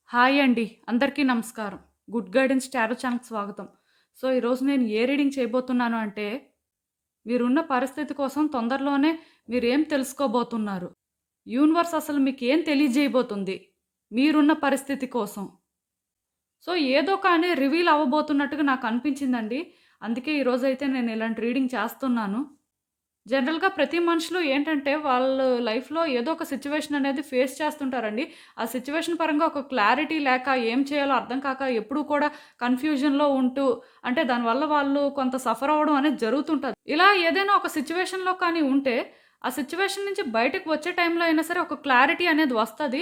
Hi అండి. అందరికీ నమస్కారం. గుడ్ గైడెన్స్ టారో ఛానల్‌కి స్వాగతం. ఈరోజు నేను ఏ రీడింగ్ చేయబోతున్నాను అంటే, మీరున్న పరిస్థితి కోసం తొందరలోనే మీరేం తెలుసుకోబోతున్నారు. యూనివర్స్ అసలు మీకేం తెలియజేయబోతుంది, మీరున్న పరిస్థితి కోసం. ఏదో కానీ రివీల్ అవ్వబోతున్నట్టుగా నాకు అనిపించిందండి. అందుకే ఈరోజైతే నేను ఇలాంటి రీడింగ్ చేస్తున్నాను. జనరల్‌గా ప్రతి మనుషులు ఏంటంటే, వాళ్ళ లైఫ్‌లో ఏదో ఒక సిట్యుయేషన్ అనేది ఫేస్ చేస్తుంటారండి. ఆ సిట్యుయేషన్ పరంగా ఒక క్లారిటీ లేక, ఏం చేయాలో అర్థం కాక, ఎప్పుడూ కూడా కన్‌ఫ్యూజన్‌లో ఉంటూ, అంటే దానివల్ల వాళ్ళు కొంత సఫర్ అవ్వడం అనేది జరుగుతుంటది. ఇలా ఏదైనా ఒక సిట్యుయేషన్‌లో కానీ ఉంటే, ఆ సిట్యుయేషన్ నుంచి బయటకు వచ్చే టైంలో అయినా సరే ఒక క్లారిటీ అనేది వస్తది.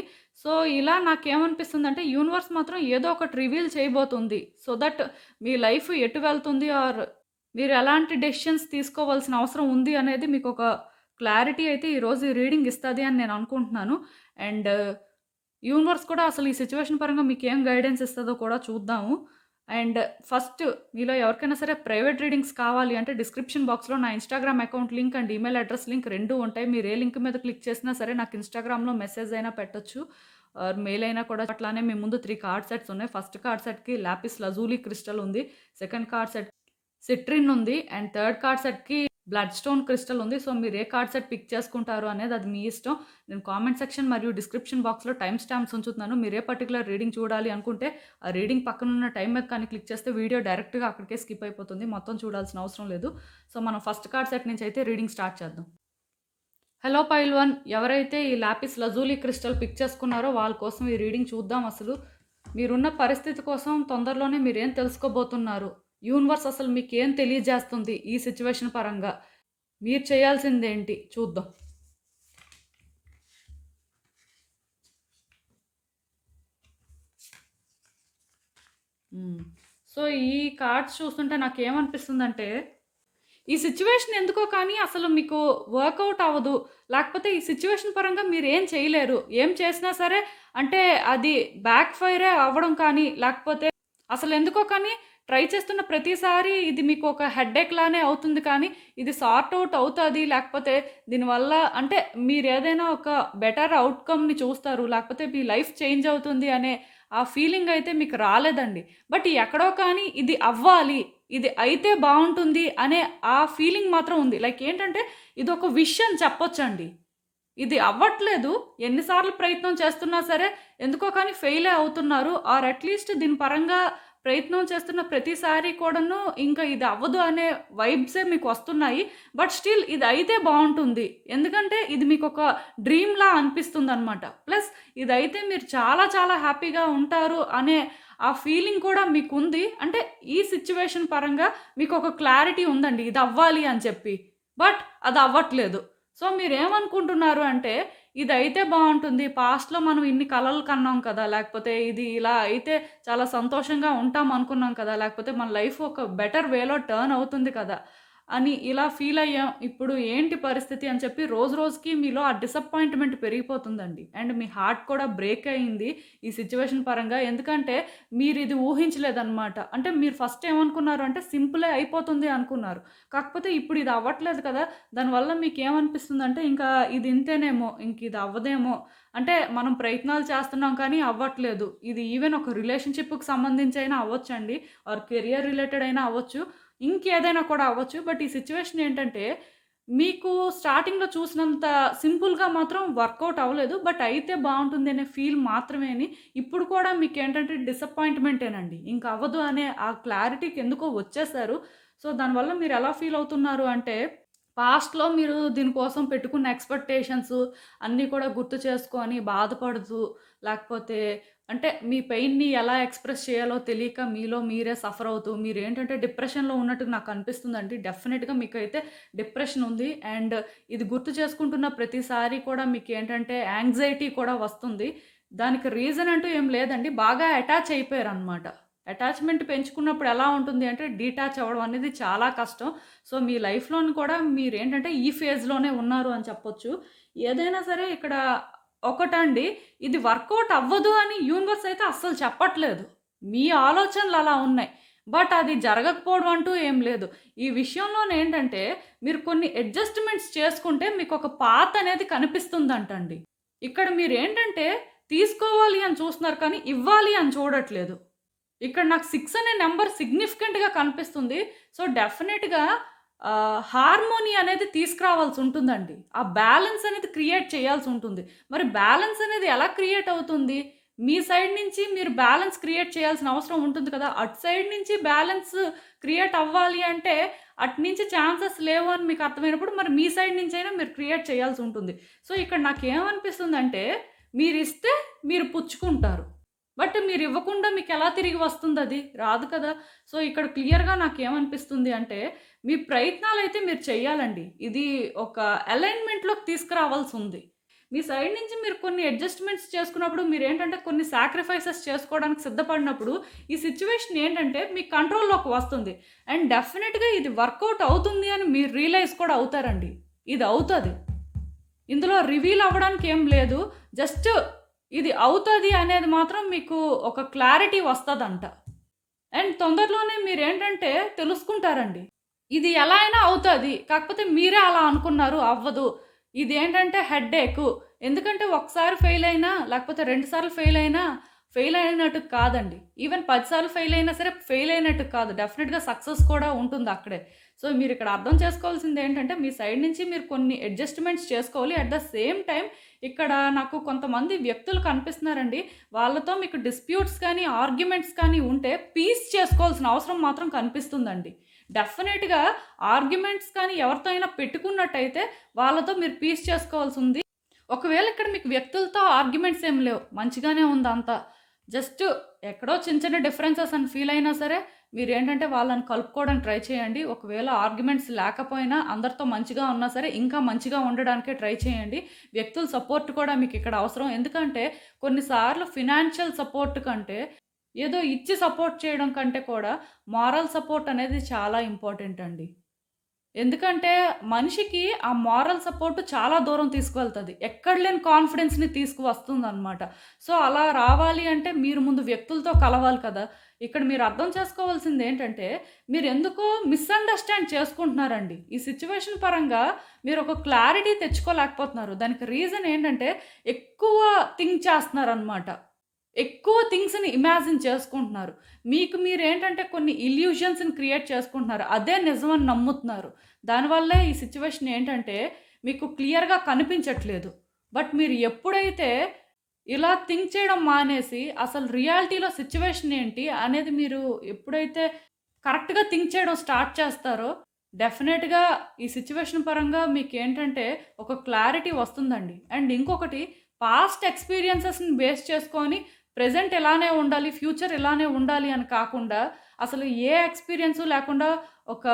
ఇలా నాకేమనిపిస్తుందంటే, యూనివర్స్ మాత్రం ఏదో ఒకటి రివీల్ చేయబోతుంది. దట్ మీ లైఫ్ ఎటు వెళ్తుంది ఆర్ మీరు ఎలాంటి డెసిషన్స్ తీసుకోవాల్సిన అవసరం ఉంది అనేది మీకొక క్లారిటీ అయితే ఈరోజు ఈ రీడింగ్ ఇస్తది అని నేను అనుకుంటున్నాను. అండ్ యూనివర్స్ కూడా అసలు ఈ సిట్యుయేషన్ పరంగా మీకేం గైడెన్స్ ఇస్తదో కూడా చూద్దాము. అండ్ ఫస్ట్ మీలో ఎవరికైనా సరే ప్రైవేట్ రీడింగ్స్ కావాలి అంటే డిస్క్రిప్షన్ బాక్స్‌లో నా Instagram account link and email address link 2 ఉంటాయి. మీరు ఏ లింక్ మీద క్లిక్ చేసినా సరే నాకు ఇన్‌స్టాగ్రామ్‌లో మెసేజ్ అయినా పెట్టొచ్చు. ఆర్ మెయిల్ అయినా కూడా అట్లానే మీ ముందు 3 కార్డ్ సెట్స్ ఉన్నాయి. ఫస్ట్ కార్డ్ సెట్‌కి లాపిస్ లజూలి క్రిస్టల్ ఉంది. సెకండ్ కార్డ్ సెట్ సిట్రిన్ ఉంది. అండ్ థర్డ్ కార్డ్ సెట్‌కి బ్లడ్ స్టోన్ క్రిస్టల్ ఉంది. మీరు ఏ కార్డ్ సెట్ పిక్ చేసుకుంటారు అనేది అది మీ ఇష్టం. నేను కామెంట్ సెక్షన్ మరియు డిస్క్రిప్షన్ బాక్స్‌లో టైమ్ స్టాంప్స్ ఉంచుతున్నాను. మీరు ఏ పర్టిక్యులర్ రీడింగ్ చూడాలి అనుకుంటే, ఆ రీడింగ్ పక్కనున్న టైమ్ మీద కానీ క్లిక్ చేస్తే వీడియో డైరెక్ట్‌గా అక్కడికే స్కిప్ అయిపోతుంది. మొత్తం చూడాల్సిన అవసరం లేదు. మనం ఫస్ట్ కార్డ్ సెట్ నుంచి అయితే రీడింగ్ స్టార్ట్ చేద్దాం. హలో పైల్వాన్, ఎవరైతే ఈ లాపిస్ లజూలి క్రిస్టల్ పిక్ చేసుకున్నారో వాళ్ళ కోసం ఈ రీడింగ్ చూద్దాం అసలు. మీరున్న పరిస్థితి కోసం తొందరలోనే మీరేం తెలుసుకోబోతున్నారు. యూనివర్స్ అసలు మీకేం తెలియజేస్తుంది ఈ సిట్యుయేషన్ పరంగా. మీరు చేయాల్సిందేంటి చూద్దాం. హ్మ్. ఈ కార్డ్స్ చూస్తుంటే నాకేమనిపిస్తుందంటే, ఈ సిట్యుయేషన్ ఎందుకో కానీ అసలు మీకు వర్కౌట్ అవ్వదు. లేకపోతే ఈ సిట్యుయేషన్ పరంగా మీరేం చేయలేరు. ఏం చేసినా సరే అంటే అది బ్యాక్ ఫైరే అవ్వడం కానీ, లేకపోతే అసలెందుకో కానీ ట్రై చేస్తున్న ప్రతిసారి ఇది మీకు ఒక హెడ్‌ఏక్ లానే అవుతుంది కానీ, ఇది సార్ట్ ఔట్ అవుతది. లేకపోతే దీనివల్ల అంటే మీరేదైనా ఒక బెటర్ ఔట్‌కమ్‌ని చూస్తారు. లేకపోతే మీ లైఫ్ చేంజ్ అవుతుంది అనే ఆ ఫీలింగ్ అయితే మీకు రాలేదండి. బట్ ఎక్కడో కానీ ఇది అవ్వాలి, ఇది అయితే బావుంటుంది అనే ఆ ఫీలింగ్ మాత్రం ఉంది. లైక్ ఏంటంటే ఇదొక విష్ అని చెప్పొచ్చండి. ఇది అవ్వట్లేదు. ఎన్ని సార్లు ప్రయత్నం చేస్తున్నా సరే ఎందుకో కానీ ఫెయిలే అవుతున్నారు. ఆర్ అట్‌లీస్ట్ దీని పరంగా ప్రయత్నం చేస్తున్న ప్రతిసారి కూడాను ఇంకా ఇది అవ్వదు అనే వైబ్సే మీకు వస్తున్నాయి. బట్ స్టిల్ ఇది అయితే బావుంటుంది. ఎందుకంటే ఇది మీకొక డ్రీమ్‌లా అనిపిస్తుందనమాట. ప్లస్ ఇదైతే మీరు చాలా చాలా హ్యాపీగా ఉంటారు అనే ఆ ఫీలింగ్ కూడా మీకుంది. అంటే ఈ సిట్యుయేషన్ పరంగా మీకొక క్లారిటీ ఉందండి. ఇది అవ్వాలి అని చెప్పి. బట్ అది అవ్వట్లేదు. మీరేమనుకుంటున్నారు అంటే, ఇదైతే బావుంటుంది. పాస్ట్‌లో మనం ఇన్ని కలలు కన్నాం కదా! లేకపోతే ఇది ఇలా అయితే చాలా సంతోషంగా ఉంటాం అనుకున్నాం కదా! లేకపోతే మన లైఫ్ ఒక బెటర్ వేలో టర్న్ అవుతుంది కదా! అని ఇలా ఫీల్ అయ్యాం. ఇప్పుడు ఏంటి పరిస్థితి అని చెప్పి రోజు రోజుకి మీలో ఆ డిసప్పాయింట్‌మెంట్ పెరిగిపోతుందండి. అండ్ మీ హార్ట్ కూడా బ్రేక్ అయింది ఈ సిట్యుయేషన్ పరంగా. ఎందుకంటే మీరిది ఊహించలేదనమాట. అంటే మీరు ఫస్ట్ ఏమనుకున్నారు అంటే సింపులే అయిపోతుంది అనుకున్నారు. కాకపోతే ఇప్పుడు ఇది అవ్వట్లేదు కదా! దానివల్ల మీకేమనిపిస్తుందంటే ఇంకా ఇది ఇంతేనేమో, ఇంక ఇది అవ్వదేమో. అంటే మనం ప్రయత్నాలు చేస్తున్నాం కానీ అవ్వట్లేదు. ఇది ఈవెన్ ఒక రిలేషన్‌షిప్‌కి సంబంధించి అయినా అవ్వొచ్చండి. ఆర్ కెరియర్ రిలేటెడ్ అయినా అవ్వచ్చు. ఇంకేదైనా కూడా అవ్వచ్చు. బట్ ఈ సిట్యుయేషన్ ఏంటంటే, మీకు స్టార్టింగ్‌లో చూసినంత సింపుల్‌గా మాత్రం వర్కౌట్ అవ్వలేదు. బట్ అయితే బావుంటుంది అనే ఫీల్ మాత్రమే అని, ఇప్పుడు కూడా మీకేంటంటే డిసప్పాయింట్‌మెంటేనండి. ఇంక అవ్వదు అనే ఆ క్లారిటీకి ఎందుకో వచ్చేసారు. దానివల్ల మీరెలా ఫీల్ అవుతున్నారు అంటే, పాస్ట్‌లో మీరు దీనికోసం పెట్టుకున్న ఎక్స్‌పెక్టేషన్స్ అన్నీ కూడా గుర్తు చేసుకొని బాధపడుతూ, లేకపోతే అంటే మీ పెయిన్‌ని ఎలా ఎక్స్‌ప్రెస్ చేయాలో తెలియక మీలో మీరే సఫర్ అవుతూ, మీరేంటంటే డిప్రెషన్‌లో ఉన్నట్టు నాకు అనిపిస్తుందండి. డెఫినిట్‌గా మీకైతే డిప్రెషన్ ఉంది. అండ్ ఇది గుర్తు చేసుకుంటున్న ప్రతిసారి కూడా మీకేంటంటే యాంగ్జైటీ కూడా వస్తుంది. దానికి రీజన్ అంటూ ఏం లేదండి. బాగా అటాచ్ అయిపోయారనమాట. అటాచ్‌మెంట్ పెంచుకున్నప్పుడు ఎలా ఉంటుంది అంటే డీటాచ్ అవ్వడం అనేది చాలా కష్టం. మీ లైఫ్‌లోని కూడా మీరేంటంటే ఈ ఫేజ్‌లోనే ఉన్నారు అని చెప్పొచ్చు. ఏదైనా సరే ఇక్కడ ఒకటండి, ఇది వర్కౌట్ అవ్వదు అని యూనివర్స్ అయితే అస్సలు చెప్పట్లేదు. మీ ఆలోచనలు అలా ఉన్నాయి. బట్ అది జరగకపోవడం అంటూ ఏం లేదు. ఈ విషయంలోనేంటంటే మీరు కొన్ని అడ్జస్ట్‌మెంట్స్ చేసుకుంటే మీకొక పాత్ అనేది కనిపిస్తుందంటండి. ఇక్కడ మీరేంటంటే తీసుకోవాలి అని చూస్తున్నారు కానీ ఇవ్వాలి అని చూడట్లేదు. ఇక్కడ నాకు 6 అనే నంబర్ సిగ్నిఫికెంట్‌గా కనిపిస్తుంది. సో, డెఫినిట్‌గా హార్మోనీ అనేది తీసుకురావాల్సి ఉంటుందండి. ఆ బ్యాలెన్స్ అనేది క్రియేట్ చేయాల్సి ఉంటుంది. మరి బ్యాలెన్స్ అనేది ఎలా క్రియేట్ అవుతుంది? మీ సైడ్ నుంచి మీరు బ్యాలెన్స్ క్రియేట్ చేయాల్సిన అవసరం ఉంటుంది కదా! అటు సైడ్ నుంచి బ్యాలెన్స్ క్రియేట్ అవ్వాలి అంటే, అటు నుంచి ఛాన్సెస్ లేవు అని మీకు అర్థమైనప్పుడు మరి మీ సైడ్ నుంచైనా మీరు క్రియేట్ చేయాల్సి ఉంటుంది. సో, ఇక్కడ నాకేమనిపిస్తుందంటే, మీరిస్తే మీరు పుచ్చుకుంటారు. బట్ మీరివ్వకుండా మీకెలా తిరిగి వస్తుందది? రాదు కదా! సో, ఇక్కడ క్లియర్‌గా నాకేమనిపిస్తుంది అంటే, మీ ప్రయత్నాలైతే మీరు చెయ్యాలండి. ఇది ఒక అలైన్‌మెంట్‌లోకి తీసుకురావాల్సుంది. మీ సైడ్ నుంచి మీరు కొన్ని అడ్జస్ట్‌మెంట్స్ చేసుకున్నప్పుడు మీరేంటంటే కొన్ని సాక్రిఫైసెస్ చేసుకోవడానికి సిద్ధపడినప్పుడు, ఈ సిట్యుయేషన్ ఏంటంటే మీ కంట్రోల్‌లోకి వస్తుంది. అండ్ డెఫినిట్‌గా ఇది వర్కౌట్ అవుతుంది అని మీరు రియలైజ్ కూడా అవుతారండి. ఇది అవుతది. ఇందులో రివీల్ అవ్వడానికి ఏం లేదు. జస్ట్ ఇది అవుతది అనేది మాత్రం మీకు ఒక క్లారిటీ వస్తదంట. అండ్ తొందరలోనే మీరేంటంటే తెలుసుకుంటారండి. ఇది ఎలా అయినా అవుతది. కాకపోతే మీరే అలా అనుకున్నారు అవ్వదు. ఇదేంటంటే హెడ్‌ఏకు. ఎందుకంటే ఒకసారి ఫెయిల్ అయినా, లేకపోతే 2 సార్లు ఫెయిల్ అయినా, ఫెయిల్ అయినట్టు కాదండి. ఈవెన్ 10 సార్లు ఫెయిల్ అయినా సరే ఫెయిల్ అయినట్టు కాదు. డెఫినిట్‌గా సక్సెస్ కూడా ఉంటుంది అక్కడే. సో, మీరిక్కడ అర్థం చేసుకోవాల్సింది ఏంటంటే, మీ సైడ్ నుంచి మీరు కొన్ని అడ్జస్ట్‌మెంట్స్ చేసుకోవాలి. అట్ ద సేమ్ టైమ్ ఇక్కడ నాకు కొంతమంది వ్యక్తులు కనిపిస్తున్నారండి. వాళ్ళతో మీకు డిస్ప్యూట్స్ కానీ, ఆర్గ్యుమెంట్స్ కానీ ఉంటే పీస్ చేసుకోవాల్సిన అవసరం మాత్రం కనిపిస్తుందండి. డెఫినిట్‌గా ఆర్గ్యుమెంట్స్ కానీ ఎవరితో అయినా పెట్టుకున్నట్టయితే వాళ్ళతో మీరు పీస్ చేసుకోవాల్సింది. ఒకవేళ ఇక్కడ మీకు వ్యక్తులతో ఆర్గ్యుమెంట్స్ ఏం లేవు. మంచిగానే ఉందంతా. జస్ట్ ఎక్కడో చిన్న చిన్న డిఫరెన్సెస్ అని ఫీల్ అయినా సరే మీరేంటంటే వాళ్ళని కలుపుకోవడానికి ట్రై చేయండి. ఒకవేళ ఆర్గ్యుమెంట్స్ లేకపోయినా అందరితో మంచిగా ఉన్నా సరే ఇంకా మంచిగా ఉండడానికే ట్రై చేయండి. వ్యక్తుల సపోర్ట్ కూడా మీకు ఇక్కడ అవసరం. ఎందుకంటే కొన్నిసార్లు ఫినాన్షియల్ సపోర్ట్ కంటే ఏదో ఇచ్చి సపోర్ట్ చేయడం కంటే కూడా మోరల్ సపోర్ట్ అనేది చాలా ఇంపార్టెంట్ అండి. ఎందుకంటే మనిషికి ఆ మోరల్ సపోర్ట్ చాలా దూరం తీసుకువెళ్తది. ఎక్కడ లేని కాన్ఫిడెన్స్‌ని తీసుకువస్తుందనమాట. సో, అలా రావాలి అంటే మీరు ముందు వ్యక్తులతో కలవాలి కదా! ఇక్కడ మీరు అర్థం చేసుకోవాల్సిందేంటంటే, మీరెందుకో మిస్‌అండర్‌స్టాండ్ చేసుకుంటున్నారండి. ఈ సిట్యుయేషన్ పరంగా మీరొక క్లారిటీ తెచ్చుకోలేకపోతున్నారు. దానికి రీజన్ ఏంటంటే, ఎక్కువ థింక్ చేస్తున్నారనమాట. ఎక్కువ థింగ్స్‌ని ఇమాజిన్ చేసుకుంటున్నారు. మీకు మీరేంటంటే కొన్ని ఇల్యూషన్స్‌ని క్రియేట్ చేసుకుంటున్నారు. అదే నిజమని నమ్ముతున్నారు. దానివల్లే ఈ సిట్యుయేషన్ ఏంటంటే మీకు క్లియర్‌గా కనిపించట్లేదు. బట్ మీరు ఎప్పుడైతే ఇలా థింక్ చేయడం మానేసి అసలు రియాలిటీలో సిట్యుయేషన్ ఏంటి అనేది మీరు ఎప్పుడైతే కరెక్ట్‌గా థింక్ చేయడం స్టార్ట్ చేస్తారో డెఫినెట్‌గా ఈ సిట్యుయేషన్ పరంగా మీకేంటంటే ఒక క్లారిటీ వస్తుందండి. అండ్ ఇంకొకటి పాస్ట్ ఎక్స్‌పీరియన్సెస్‌ని బేస్ చేసుకొని ప్రెజెంట్ ఇలానే ఉండాలి, ఫ్యూచర్ ఇలానే ఉండాలి అని కాకుండా, అసలు ఏ ఎక్స్‌పీరియన్సు లేకుండా ఒక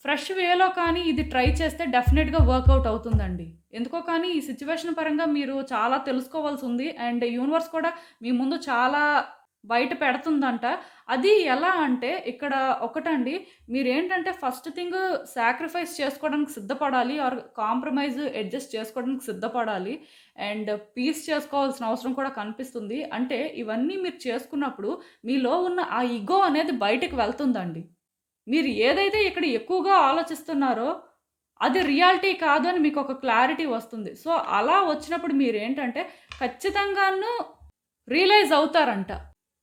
ఫ్రెష్ వేలో కానీ ఇది ట్రై చేస్తే డెఫినిట్‌గా వర్కౌట్ అవుతుందండి. ఎందుకో కానీ ఈ సిట్యుయేషన్ పరంగా మీరు చాలా తెలుసుకోవాల్సుంది. అండ్ యూనివర్స్ కూడా మీ ముందు చాలా బయట పెడుతుందంట. అది ఎలా అంటే ఇక్కడ ఒకటండి మీరేంటంటే ఫస్ట్ థింగ్ సాక్రిఫైస్ చేసుకోవడానికి సిద్ధపడాలి. ఆర్ కాంప్రమైజ్ అడ్జస్ట్ చేసుకోవడానికి సిద్ధపడాలి. అండ్ పీస్ చేసుకోవాల్సిన అవసరం కూడా కనిపిస్తుంది. అంటే ఇవన్నీ మీరు చేసుకున్నప్పుడు మీలో ఉన్న ఆ ఇగో అనేది బయటకి వెళ్తుందండి. మీరు ఏదైతే ఇక్కడ ఎక్కువగా ఆలోచిస్తున్నారో అది రియాలిటీ కాదు అని మీకు ఒక క్లారిటీ వస్తుంది. సో, అలా వచ్చినప్పుడు మీరేంటంటే ఖచ్చితంగాను రియలైజ్ అవుతారంట.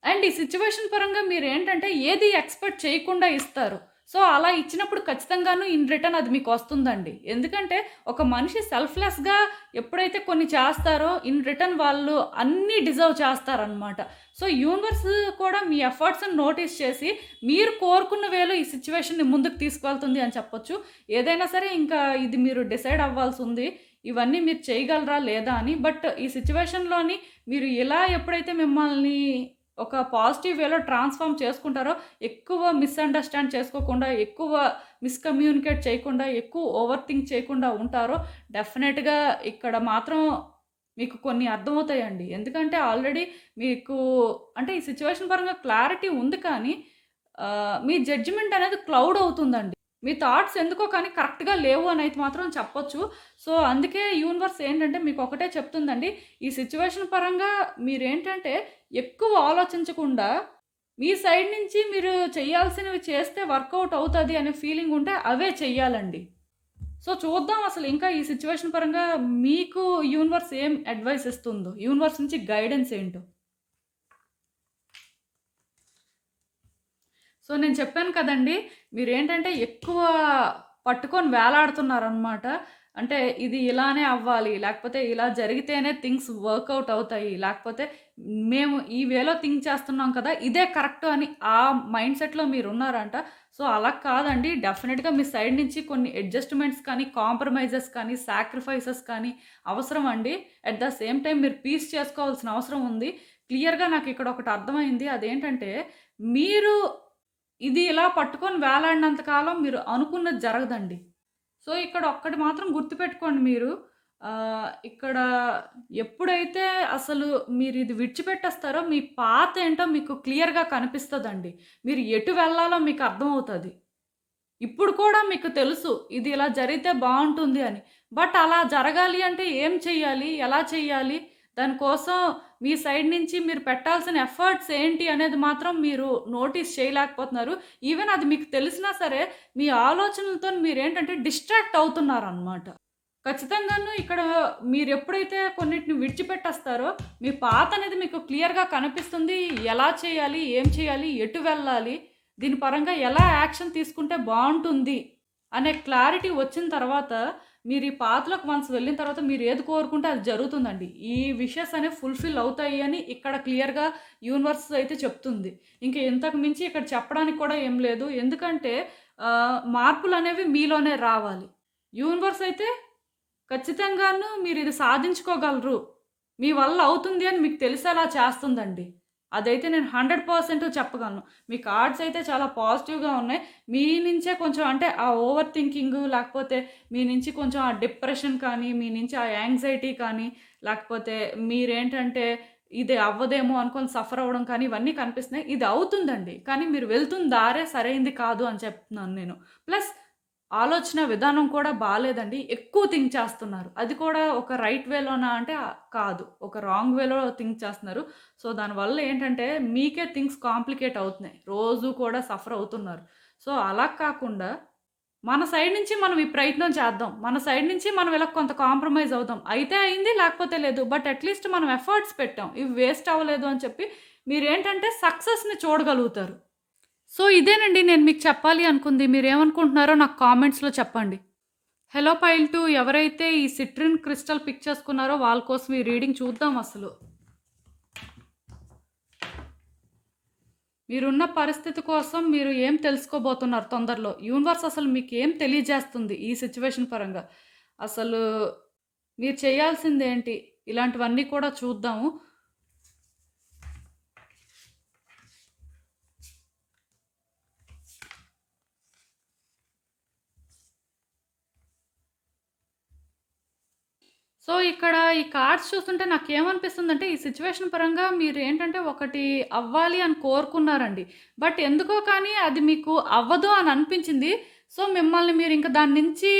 అండ్ ఈ సిట్యుయేషన్ పరంగా మీరేంటంటే ఏది ఎక్స్‌పెక్ట్ చేయకుండా ఇస్తారు. సో, అలా ఇచ్చినప్పుడు ఖచ్చితంగాను ఇన్ రిటర్న్ అది మీకొస్తుందండి. ఎందుకంటే ఒక మనిషి సెల్ఫ్‌లెస్‌గా ఎప్పుడైతే కొన్ని చేస్తారో ఇన్ రిటర్న్ వాళ్ళు అన్నీ డిజర్వ్ చేస్తారనమాట. సో, యూనివర్స్ కూడా మీ ఎఫర్ట్స్‌ని నోటీస్ చేసి మీరు కోరుకున్న వేలో ఈ సిట్యుయేషన్‌ని ముందుకు తీసుకువెళ్తుంది అని చెప్పొచ్చు. ఏదైనా సరే ఇంకా ఇది మీరు డిసైడ్ అవ్వాల్సుంది. ఇవన్నీ మీరు చేయగలరా లేదా అని. బట్ ఈ సిట్యుయేషన్‌లోని మీరు ఇలా ఎప్పుడైతే మిమ్మల్ని ఒక పాజిటివ్ వేలో ట్రాన్స్‌ఫార్మ్ చేసుకుంటారో, ఎక్కువ మిస్‌అండర్‌స్టాండ్ చేసుకోకుండా, ఎక్కువ మిస్‌కమ్యూనికేట్ చేయకుండా, ఎక్కువ ఓవర్ థింక్ చేయకుండా ఉంటారో, డెఫినెట్‌గా ఇక్కడ మాత్రం మీకు కొన్ని అర్థమవుతాయండి. ఎందుకంటే ఆల్రెడీ మీకు అంటే ఈ సిట్యుయేషన్ పరంగా క్లారిటీ ఉంది కానీ, మీ జడ్జిమెంట్ అనేది క్లౌడ్ అవుతుందండి. మీ థాట్స్ ఎందుకో కానీ కరెక్ట్‌గా లేవు అనైతే మాత్రం చెప్పొచ్చు. సో, అందుకే యూనివర్స్ ఏంటంటే మీకు ఒకటే చెప్తుందండి. ఈ సిట్యుయేషన్ పరంగా మీరేంటంటే ఎక్కువ ఆలోచించకుండా మీ సైడ్ నుంచి మీరు చేయాల్సినవి చేస్తే వర్కౌట్ అవుతది అనే ఫీలింగ్ ఉంటే అవే చెయ్యాలండి. సో చూద్దాం అసలు ఇంకా ఈ సిట్యుయేషన్ పరంగా మీకు యూనివర్స్ ఏం అడ్వైస్ ఇస్తుందో, యూనివర్స్ నుంచి గైడెన్స్ ఏంటో. సో నేను చెప్పాను కదండీ! మీరేంటంటే ఎక్కువ పట్టుకొని వేలాడుతున్నారనమాట. అంటే ఇది ఇలానే అవ్వాలి, లేకపోతే ఇలా జరిగితేనే థింగ్స్ వర్కౌట్ అవుతాయి, లేకపోతే మేము ఈ వేలో థింక్ చేస్తున్నాం కదా! ఇదే కరెక్ట్ అని ఆ మైండ్ సెట్‌లో మీరున్నారంట. సో అలా కాదండి. డెఫినిట్‌గా మీ సైడ్ నుంచి కొన్ని అడ్జస్ట్‌మెంట్స్ కానీ, కాంప్రమైజెస్ కానీ, సాక్రిఫైసెస్ కానీ అవసరం అండి. అట్ ద సేమ్ టైమ్ మీరు పీస్ చేసుకోవాల్సిన అవసరం ఉంది. క్లియర్‌గా నాకిక్కడ ఒకటి అర్థమైంది. అదేంటంటే మీరు ఇది ఇలా పట్టుకొని వేలాడినంత కాలం మీరు అనుకున్నది జరగదండి. సో, ఇక్కడ ఒక్కటి మాత్రం గుర్తుపెట్టుకోండి మీరు. ఇక్కడ ఎప్పుడైతే అసలు మీరిది విడిచిపెట్టేస్తారో మీ పాతేంటో మీకు క్లియర్‌గా కనిపిస్తదండి. మీరు ఎటు వెళ్ళాలో మీకు అర్థమవుతది. ఇప్పుడు కూడా మీకు తెలుసు ఇది ఇలా జరిగితే బావుంటుంది అని. బట్ అలా జరగాలి అంటే ఏం చెయ్యాలి? ఎలా చెయ్యాలి? దానికోసం మీ సైడ్ నుంచి మీరు పెట్టాల్సిన ఎఫర్ట్స్ ఏంటి అనేది మాత్రం మీరు నోటీస్ చేయలేకపోతున్నారు. ఈవెన్ అది మీకు తెలిసినా సరే మీ ఆలోచనలతోని మీరేంటంటే డిస్ట్రాక్ట్ అవుతున్నారనమాట. ఖచ్చితంగాను ఇక్కడ మీరెప్పుడైతే కొన్నిటిని విడిచిపెట్టేస్తారో మీ పాత అనేది మీకు క్లియర్‌గా కనిపిస్తుంది. ఎలా చేయాలి? ఏం చేయాలి? ఎటు వెళ్ళాలి? దీని పరంగా ఎలా యాక్షన్ తీసుకుంటే బావుంటుంది అనే క్లారిటీ వచ్చిన తర్వాత మీరు ఈ పాత్‌లోకి వన్స్ వెళ్ళిన తర్వాత మీరు ఏది కోరుకుంటే అది జరుగుతుందండి. ఈ విషెస్ అనేవి ఫుల్‌ఫిల్ అవుతాయి అని ఇక్కడ క్లియర్‌గా యూనివర్స్ అయితే చెప్తుంది. ఇంక ఇంతకు మించి ఇక్కడ చెప్పడానికి కూడా ఏం లేదు. ఎందుకంటే మార్పులనేవి మీలోనే రావాలి. యూనివర్స్ అయితే ఖచ్చితంగాను మీరిది సాధించుకోగలరు. మీ వల్ల అవుతుంది అని మీకు తెలిసేలా చేస్తుందండి. అదైతే నేను 100% చెప్పగలను. మీ కార్డ్స్ అయితే చాలా పాజిటివ్‌గా ఉన్నాయి. మీ నుంచే కొంచెం అంటే ఆ ఓవర్ థింకింగు లేకపోతే మీ నుంచి కొంచెం ఆ డిప్రెషన్ కానీ, మీ నుంచి ఆ యాంగ్జైటీ కానీ, లేకపోతే మీరేంటంటే ఇది అవ్వదేమో అనుకోని సఫర్ అవ్వడం కానీ ఇవన్నీ కనిపిస్తున్నాయి. ఇది అవుతుందండి. కానీ మీరు వెళ్తున్న దారే సరైంది కాదు అని చెప్తున్నాను నేను. ప్లస్ ఆలోచన విధానం కూడా బాలేదండి. ఎక్కువ థింక్ చేస్తున్నారు. అది కూడా ఒక రైట్ వేలోనా అంటే కాదు. ఒక రాంగ్ వేలో థింక్ చేస్తున్నారు. సో, దానివల్ల ఏంటంటే మీకే థింగ్స్ కాంప్లికేట్ అవుతున్నాయి. రోజు కూడా సఫర్ అవుతున్నారు. సో, అలా కాకుండా మన సైడ్ నుంచి మనం ఈ ప్రయత్నం చేద్దాం. మన సైడ్ నుంచి మనం ఇలా కొంత కాంప్రమైజ్ అవుదాం. అయితే అయింది లేకపోతే లేదు. బట్ అట్‌లీస్ట్ మనం ఎఫర్ట్స్ పెట్టాం. ఇవి వేస్ట్ అవ్వలేదు అని చెప్పి మీరేంటంటే సక్సెస్‌ని చూడగలుగుతారు. సో, ఇదేనండి నేను మీకు చెప్పాలి అనుకుంది. మీరేమనుకుంటున్నారో నాకు కామెంట్స్‌లో చెప్పండి. హలో పైల్ 2 ఎవరైతే ఈ సిట్రిన్ క్రిస్టల్ పిక్ చేసుకున్నారో వాళ్ళ కోసం ఈ రీడింగ్ చూద్దాం అసలు. మీరున్న పరిస్థితి కోసం మీరు ఏం తెలుసుకోబోతున్నారు తొందరలో? యూనివర్స్ అసలు మీకేం తెలియజేస్తుంది ఈ సిట్యుయేషన్ పరంగా? అసలు మీరు చేయాల్సిందేంటి? ఇలాంటివన్నీ కూడా చూద్దాము. సో, ఇక్కడ ఈ కార్డ్స్ చూస్తుంటే నాకేమనిపిస్తుందంటే, ఈ సిట్యుయేషన్ పరంగా మీరేంటంటే ఒకటి అవ్వాలి అని కోరుకున్నారండి. బట్ ఎందుకో కానీ అది మీకు అవ్వదు అని అనిపించింది. సో, మిమ్మల్ని మీరింక దాని నుంచి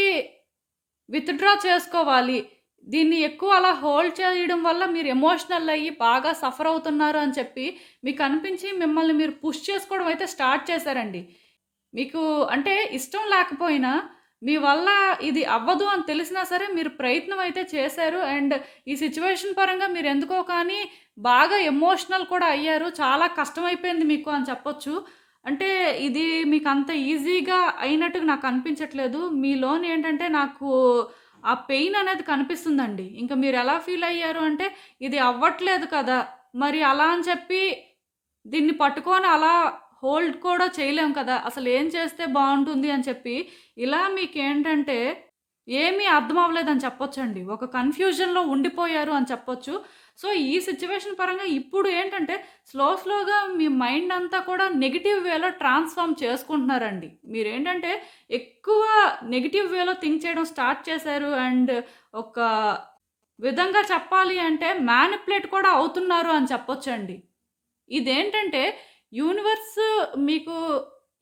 విత్‌డ్రా చేసుకోవాలి. దీన్ని ఎక్కువ అలా హోల్డ్ చేయడం వల్ల మీరు ఎమోషనల్ అయ్యి బాగా సఫర్ అవుతున్నారు అని చెప్పి మీకనిపించి మిమ్మల్ని మీరు పుష్ చేసుకోవడం అయితే స్టార్ట్ చేశారండి. మీకు అంటే ఇష్టం లేకపోయినా మీ వల్ల ఇది అవ్వదు అని తెలిసినా సరే మీరు ప్రయత్నం అయితే చేశారు. అండ్ ఈ సిట్యుయేషన్ పరంగా మీరెందుకో కానీ బాగా ఎమోషనల్ కూడా అయ్యారు. చాలా కష్టమైపోయింది మీకు అని చెప్పొచ్చు. అంటే ఇది మీకంత ఈజీగా అయినట్టుగా నాకు అనిపించట్లేదు. మీలోనేంటంటే నాకు ఆ పెయిన్ అనేది కనిపిస్తుందండి. ఇంక మీరెలా ఫీల్ అయ్యారు అంటే ఇది అవ్వట్లేదు కదా! మరి అలా అని చెప్పి దీన్ని పట్టుకొని అలా హోల్డ్ కూడా చేయలేం కదా! అసలేం చేస్తే బావుంటుంది అని చెప్పి, ఇలా మీకేంటంటే ఏమీ అర్థం అవ్వలేదని చెప్పొచ్చండి. ఒక కన్‌ఫ్యూజన్‌లో ఉండిపోయారు అని చెప్పొచ్చు. సో, ఈ సిట్యుయేషన్ పరంగా ఇప్పుడు ఏంటంటే స్లోగా మీ మైండ్ అంతా కూడా నెగెటివ్ వేలో ట్రాన్స్‌ఫార్మ్ చేసుకుంటున్నారండి. మీరేంటంటే ఎక్కువ నెగెటివ్ వేలో థింక్ చేయడం స్టార్ట్ చేశారు. అండ్ ఒక విధంగా చెప్పాలి అంటే మ్యానిపులేట్ కూడా అవుతున్నారు అని చెప్పొచ్చండి. ఇదేంటంటే యూనివర్స్ మీకు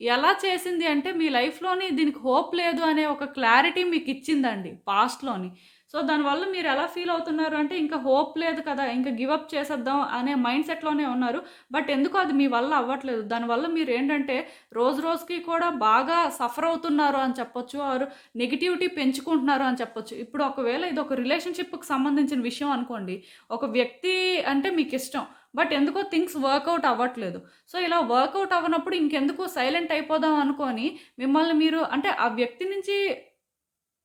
ఎలా చేసింది అంటే మీ లైఫ్‌లోని దీనికి హోప్ లేదు అనే ఒక క్లారిటీ మీకిచ్చిందండి పాస్ట్‌లోని. సో, దానివల్ల మీరెలా ఫీల్ అవుతున్నారు అంటే, ఇంకా హోప్ లేదు కదా! ఇంక గివ్ అప్ చేసేద్దాం అనే మైండ్ సెట్‌లోనే ఉన్నారు. బట్ ఎందుకో అది మీ వల్ల అవ్వట్లేదు. దానివల్ల మీరేంటంటే, రోజు రోజుకి కూడా బాగా సఫర్ అవుతున్నారు అని చెప్పొచ్చు. ఆర్ నెగటివిటీ పెంచుకుంటున్నారు అని చెప్పొచ్చు. ఇప్పుడు ఒకవేళ ఇదొక రిలేషన్‌షిప్‌కి సంబంధించిన విషయం అనుకోండి. ఒక వ్యక్తి అంటే మీకిష్టం. బట్ ఎందుకో థింగ్స్ వర్కౌట్ అవ్వట్లేదు. సో, ఇలా వర్కౌట్ అవ్వనప్పుడు ఇంకెందుకు సైలెంట్ అయిపోదాం అనుకోని, మిమ్మల్ని మీరు అంటే ఆ వ్యక్తి నుంచి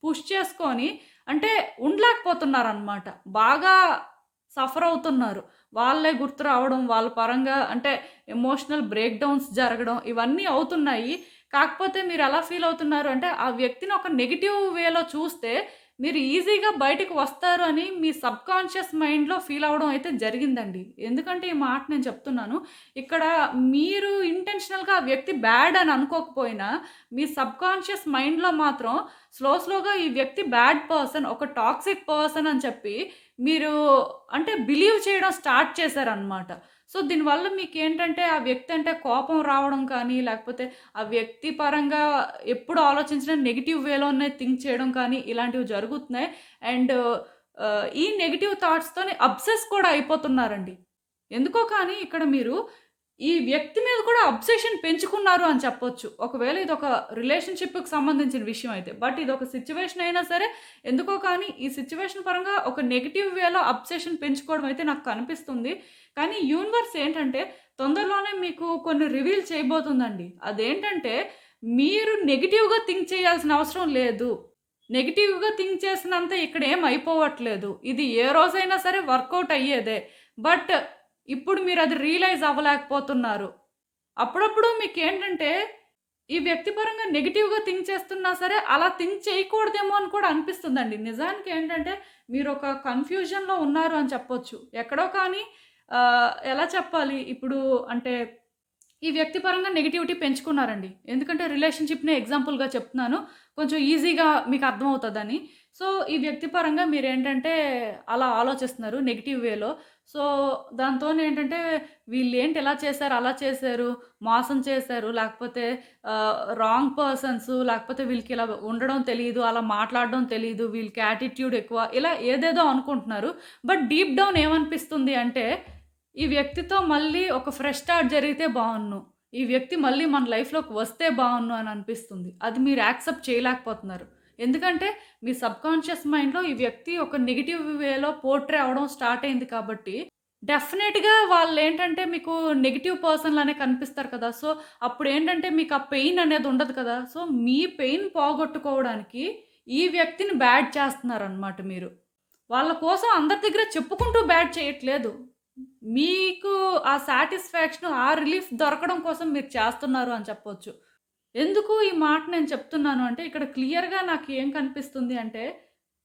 పుష్ చేసుకొని అంటే ఉండలేకపోతున్నారనమాట. బాగా సఫర్ అవుతున్నారు. వాళ్ళే గుర్తు రావడం, వాళ్ళ పరంగా అంటే ఎమోషనల్ బ్రేక్ డౌన్స్ జరగడం ఇవన్నీ అవుతున్నాయి. కాకపోతే మీరెలా ఫీల్ అవుతున్నారు అంటే, ఆ వ్యక్తిని ఒక నెగెటివ్ వేలో చూస్తే మీరు ఈజీగా బయటికి వస్తారు అని మీ సబ్‌కాన్షియస్ మైండ్‌లో ఫీల్ అవ్వడం అయితే జరిగిందండి. ఎందుకంటే ఈ మాట నేను చెప్తున్నాను. ఇక్కడ మీరు ఇంటెన్షనల్‌గా ఆ వ్యక్తి బ్యాడ్ అని అనుకోకపోయినా, మీ సబ్‌కాన్షియస్ మైండ్‌లో మాత్రం స్లోగా ఈ వ్యక్తి బ్యాడ్ పర్సన్, ఒక టాక్సిక్ పర్సన్ అని చెప్పి మీరు అంటే బిలీవ్ చేయడం స్టార్ట్ చేశారనమాట. సో, దీనివల్ల మీకేంటంటే ఆ వ్యక్తి అంటే కోపం రావడం కానీ, లేకపోతే ఆ వ్యక్తి పరంగా ఎప్పుడు ఆలోచించినా నెగెటివ్ వేలోనే థింక్ చేయడం కానీ ఇలాంటివి జరుగుతున్నాయి. అండ్ ఈ నెగెటివ్ థాట్స్‌తోని అబ్సెస్ కూడా అయిపోతున్నారండి. ఎందుకో కానీ ఇక్కడ మీరు ఈ వ్యక్తి మీద కూడా అబ్సెషన్ పెంచుకున్నారు అని చెప్పొచ్చు. ఒకవేళ ఇదొక రిలేషన్‌షిప్‌కి సంబంధించిన విషయం అయితే. బట్ ఇదొక సిట్యుయేషన్ అయినా సరే, ఎందుకో కానీ ఈ సిట్యుయేషన్ పరంగా ఒక నెగెటివ్ వేలో అబ్సెషన్ పెంచుకోవడం అయితే నాకు కనిపిస్తుంది. కానీ యూనివర్స్ ఏంటంటే, తొందరలోనే మీకు కొన్ని రివీల్ చేయబోతుందండి. అదేంటంటే, మీరు నెగెటివ్‌గా థింక్ చేయాల్సిన అవసరం లేదు. నెగెటివ్‌గా థింక్ చేసినంత ఇక్కడ ఏం అయిపోవట్లేదు. ఇది ఏ రోజైనా సరే వర్కౌట్ అయ్యేదే. బట్ ఇప్పుడు మీరది రియలైజ్ అవ్వలేకపోతున్నారు. అప్పుడప్పుడు మీకేంటంటే, ఈ వ్యక్తి పరంగా నెగెటివ్‌గా థింక్ చేస్తున్నా సరే, అలా థింక్ చేయకూడదేమో అని కూడా అనిపిస్తుందండి. నిజానికేంటంటే, మీరొక కన్‌ఫ్యూజన్‌లో ఉన్నారు అని చెప్పొచ్చు. ఎక్కడో కానీ ఎలా చెప్పాలి? ఇప్పుడు అంటే ఈ వ్యక్తి పరంగా నెగటివిటీ పెంచుకున్నారండి. ఎందుకంటే రిలేషన్‌షిప్‌నే ఎగ్జాంపుల్‌గా చెప్తున్నాను. కొంచెం ఈజీగా మీకు అర్థమవుతదని. సో, ఈ వ్యక్తి పరంగా మీరేంటంటే అలా ఆలోచిస్తున్నారు నెగెటివ్ వేలో. సో, దాంతోనేంటంటే వీళ్ళేంటి ఇలా చేశారు, అలా చేశారు, మోసం చేశారు, లేకపోతే రాంగ్ పర్సన్స్, లేకపోతే వీళ్ళకిలా ఉండడం తెలీదు, అలా మాట్లాడడం తెలీదు, వీళ్ళకి యాటిట్యూడ్ ఎక్కువ, ఇలా ఏదేదో అనుకుంటున్నారు. బట్ డీప్ డౌన్ ఏమనిపిస్తుంది అంటే ఈ వ్యక్తితో మళ్ళీ ఒక ఫ్రెష్ స్టార్ట్ జరిగితే బావున్ను. ఈ వ్యక్తి మళ్ళీ మన లైఫ్‌లోకి వస్తే బావున్ను అని అనిపిస్తుంది. అది మీరు యాక్సెప్ట్ చేయలేకపోతున్నారు. ఎందుకంటే మీ సబ్‌కాన్షియస్ మైండ్‌లో ఈ వ్యక్తి ఒక నెగెటివ్ వేలో పోర్ట్రే అవ్వడం స్టార్ట్ అయింది కాబట్టి, డెఫినెట్‌గా వాళ్ళేంటంటే మీకు నెగెటివ్ పర్సన్‌లానే కనిపిస్తారు కదా! సో, అప్పుడేంటంటే మీకు ఆ పెయిన్ అనేది ఉండదు కదా! సో, మీ పెయిన్ పోగొట్టుకోవడానికి ఈ వ్యక్తిని బ్యాడ్ చేస్తున్నారనమాట మీరు. వాళ్ళ కోసం అందరి దగ్గర చెప్పుకుంటూ బ్యాడ్ చేయట్లేదు. మీకు ఆ సాటిస్ఫాక్షన్, ఆ రిలీఫ్ దొరకడం కోసం మీరు చేస్తున్నారు అని చెప్పొచ్చు. ఎందుకు ఈ మాట నేను చెప్తున్నాను అంటే, ఇక్కడ క్లియర్‌గా నాకు ఏం కనిపిస్తుంది అంటే,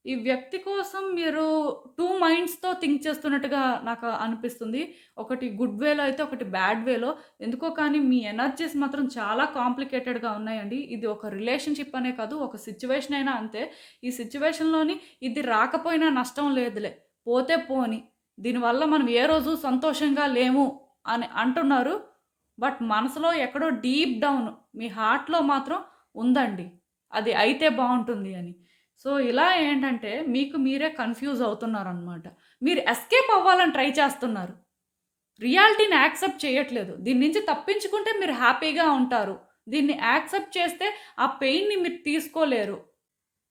ఈ వ్యక్తి కోసం మీరు 2 మైండ్స్‌తో థింక్ చేస్తున్నట్టుగా నాకు అనిపిస్తుంది. ఒకటి గుడ్ వేలో అయితే, ఒకటి బ్యాడ్ వేలో. ఎందుకో కానీ మీ ఎనర్జీస్ మాత్రం చాలా కాంప్లికేటెడ్‌గా ఉన్నాయండి. ఇది ఒక రిలేషన్‌షిప్ అనే కాదు, ఒక సిట్యుయేషన్ అయినా అంతే. ఈ సిట్యుయేషన్‌లోని ఇది రాకపోయినా నష్టం లేదులే, పోతే పోని. దీనివల్ల మనం ఏ రోజు సంతోషంగా లేము అని అంటున్నారు. బట్ మనసులో ఎక్కడో డీప్ డౌన్ మీ హార్ట్‌లో మాత్రం ఉందండి. అది అయితే బావుంటుంది అని. సో, ఇలా ఏంటంటే మీకు మీరే కన్‌ఫ్యూజ్ అవుతున్నారనమాట. మీరు ఎస్కేప్ అవ్వాలని ట్రై చేస్తున్నారు. రియాలిటీని యాక్సెప్ట్ చేయట్లేదు. దీని నుంచి తప్పించుకుంటే మీరు హ్యాపీగా ఉంటారు. దీన్ని యాక్సెప్ట్ చేస్తే ఆ పెయిన్‌ని మీరు తీసుకోలేరు.